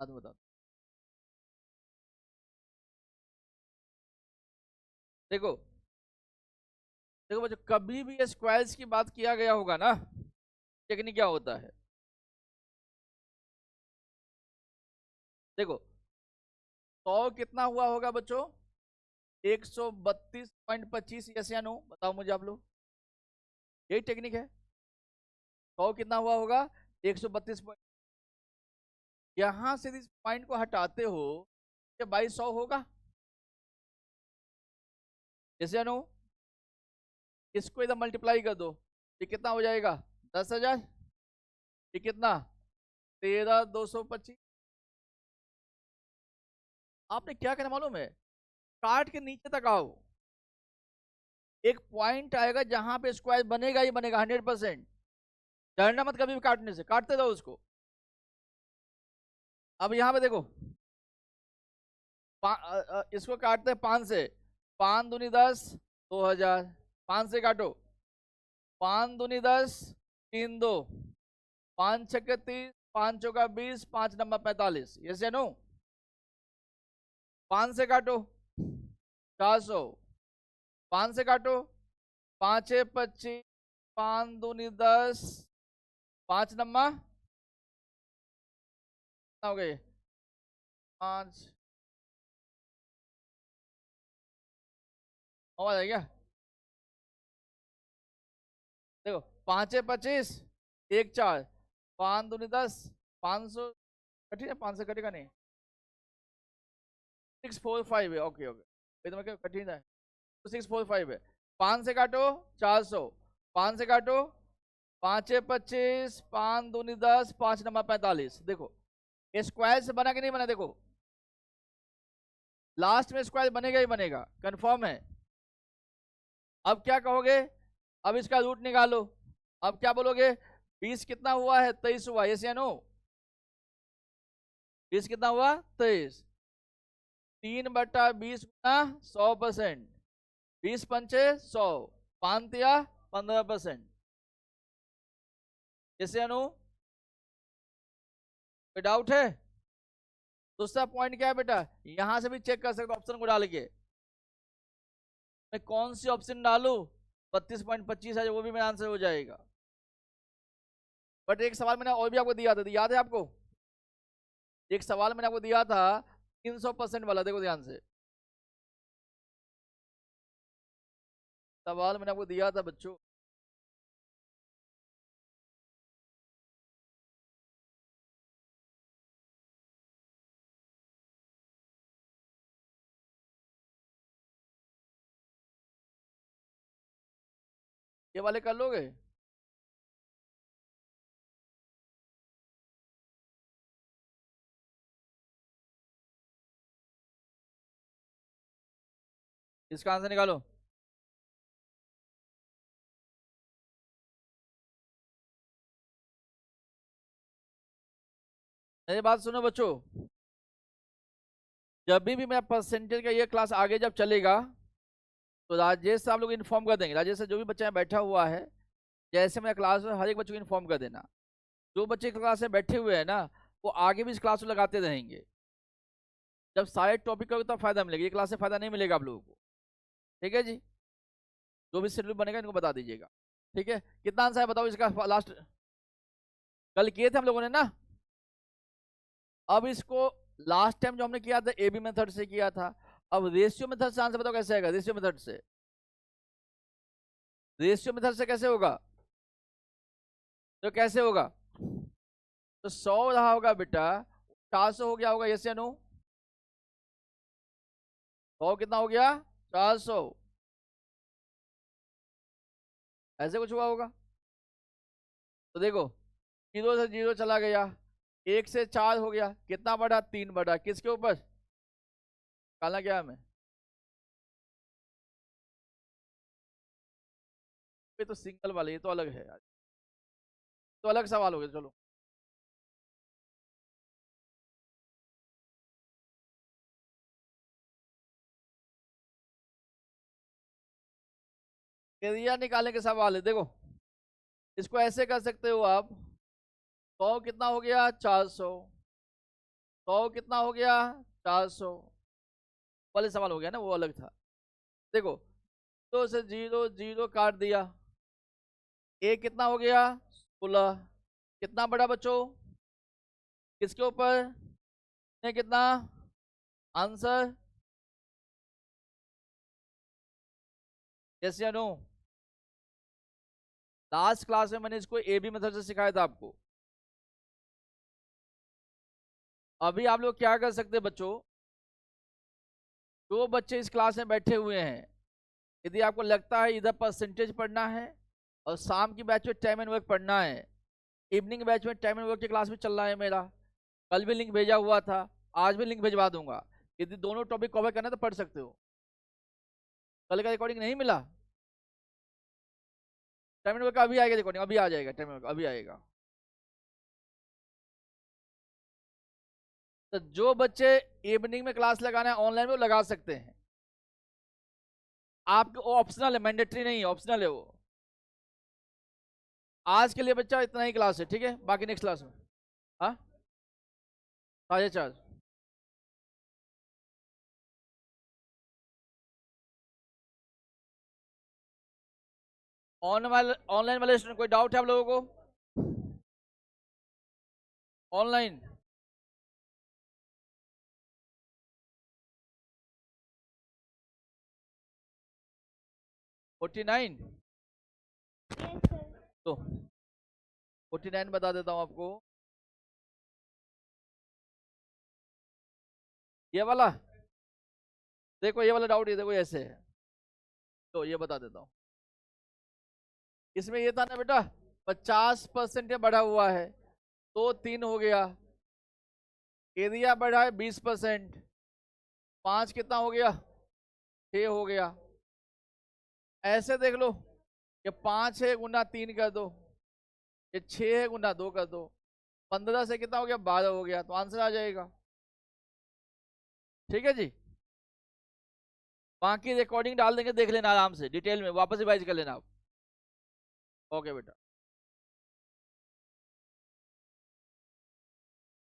हाँ तो बताओ। देखो देखो बच्चों, कभी भी स्क्वायर्स की बात किया गया होगा ना, टेक्निक क्या होता है, देखो 100 कितना हुआ होगा बच्चों, 132.25, यस या नो, बताओ मुझे आप लोग, यही टेक्निक है। 100 कितना हुआ होगा, 132। यहां से इस पॉइंट को हटाते हो, ये 2200 होगा, यस या नो। इसको इधर मल्टीप्लाई कर दो, ये कितना हो जाएगा, 10,000। ये कितना, 13,225। आपने क्या करना मालूम है, काट के नीचे तक आओ, एक पॉइंट आएगा जहां पे स्क्वायर बनेगा ही बनेगा 100%। डरना मत कभी भी काटने से, काटते रहो उसको। अब यहाँ पे देखो, इसको काटते हैं 5 से, 5 दूनी 10, 2,000। 5 से काटो, 5 दूनी 10, 3 2, 5 छक्के 30, 5 चौका 20, 5 नंबर 45, यस या नो। 5 से काटो 400, 5 से काटो, 5 6 25, 5 दूनी 10, 5 नंबर हो गए 5, आवाज है क्या, देखो 5 25, 1 4, 5 दूनी 10, 500 कटी है, 5 से कटेगा नहीं, 645 है, ओके ओके, ये तो मैं क्या कठिन है, तो 645 है। 5 से काटो 400, 5 से काटो, 5 25, 5 दूनी 10, 5 नंबर 45। देखो स्क्वायर से बना कि नहीं बना, देखो लास्ट में स्क्वायर बनेगा ही बनेगा, कंफर्म है। अब क्या कहोगे, अब इसका रूट निकालो, अब क्या बोलोगे, 20 कितना हुआ है, 23 हुआ, यस या नो। 20 कितना हुआ, 23। 3/20 गुना 100%, 20 पंचे 100, 5 तिया 15%, यस या नो। कोई डाउट है। दूसरा पॉइंट क्या है बेटा, यहां से भी चेक कर सकते ऑप्शन को डाल के, मैं कौन सी ऑप्शन डालू, 32.25 है, वो भी मेरा आंसर हो जाएगा। बट एक सवाल मैंने और भी आपको दिया था, याद है आपको, एक सवाल मैंने आपको दिया था 300% वाला, देखो ध्यान से, सवाल मैंने आपको दिया था बच्चों, ये वाले कर लोगे, इसका आंसर निकालो। मेरी बात सुनो बच्चों, जब भी मेरा परसेंटेज का ये क्लास आगे जब चलेगा, तो राजेश से आप लोग इन्फॉर्म कर देंगे, राजेश से जो भी बच्चा यहाँ बैठा हुआ है, जैसे मेरा क्लास है हर एक बच्चे को इन्फॉर्म कर देना, जो बच्चे क्लास में बैठे हुए हैं ना, वो आगे भी इस क्लास को लगाते रहेंगे, जब सारे टॉपिक का तो फायदा मिलेगा, ये क्लास से फायदा नहीं मिलेगा आप लोगों को, ठीक है जी। जो भी शेड्यूल बनेगा इनको बता दीजिएगा, ठीक है। कितना आंसर है बताओ इसका, लास्ट कल किए थे हम लोगों ने ना। अब इसको लास्ट टाइम जो हमने किया था एबी मेथड से किया था, अब रेशियो मेथड से आंसर बताओ कैसे आएगा, रेशियो मेथड से, रेशियो मेथड से कैसे होगा, तो कैसे होगा, तो 100 रहा होगा बेटा, 400 हो गया होगा, यस या नो। 100 कितना हो गया, 400, ऐसे कुछ हुआ होगा। तो देखो 0 से 0 चला गया, 1 से 4 हो गया, कितना बढ़ा, 3 बढ़ा, किसके ऊपर, काला क्या हमें, ये तो सिंगल वाले, ये तो अलग है यार, तो अलग सवाल हो गया, चलो। एरिया निकालने के सवाल है, देखो इसको ऐसे कर सकते हो आप, 100 कितना हो गया, 400, 100 कितना हो गया, 400 वाले सवाल हो गया ना, वो अलग था। देखो 0 से 0 0 काट दिया, ए कितना हो गया 16, कितना बड़ा बच्चों किसके ऊपर ने कितना आंसर, यस या नो। लास्ट क्लास में मैंने इसको ए बी मेथड से सिखाया था आपको। अभी आप लोग क्या कर सकते हैं बच्चों, जो बच्चे इस क्लास में बैठे हुए हैं, यदि आपको लगता है इधर परसेंटेज पढ़ना है और शाम की बैच में टाइम एंड वर्क पढ़ना है, इवनिंग बैच में टाइम एंड वर्क की क्लास भी चल रहा है मेरा, कल भी लिंक भेजा हुआ था, आज भी लिंक भेजवा दूंगा। यदि दोनों टॉपिक कवर करना है तो पढ़ सकते हो। कल का रिकॉर्डिंग नहीं मिला, टाइम एंड वर्क अभी आएगा, रिकॉर्डिंग अभी आ जाएगा, टाइम एंड वर्क अभी आएगा। तो जो बच्चे इवनिंग में क्लास लगाना है ऑनलाइन में वो लगा सकते हैं, आपको ऑप्शनल है, मैंडेटरी नहीं है, ऑप्शनल है वो। आज के लिए बच्चा इतना ही क्लास है, ठीक है, बाकी नेक्स्ट क्लास में। हाँ 4:30। ऑनलाइन वाले स्टूडेंट कोई डाउट है आप लोगों को ऑनलाइन? फोर्टी नाइन तो 49 बता देता हूं आपको, ये वाला देखो, ये वाला डाउट ये देखो ऐसे है, तो ये बता देता हूं। इसमें ये था ना बेटा 50% बढ़ा हुआ है, तो 3 हो गया, एरिया बढ़ा है 20%, 5 कितना हो गया 6 हो गया। ऐसे देख लो, ये 5 है गुना 3 कर दो, ये 6 है गुना 2 कर दो, 15 से कितना हो गया 12 हो गया, तो आंसर आ जाएगा। ठीक है जी, बाकी रिकॉर्डिंग डाल देंगे, देख लेना आराम से डिटेल में, वापस रिवाइज कर लेना आप। ओके बेटा।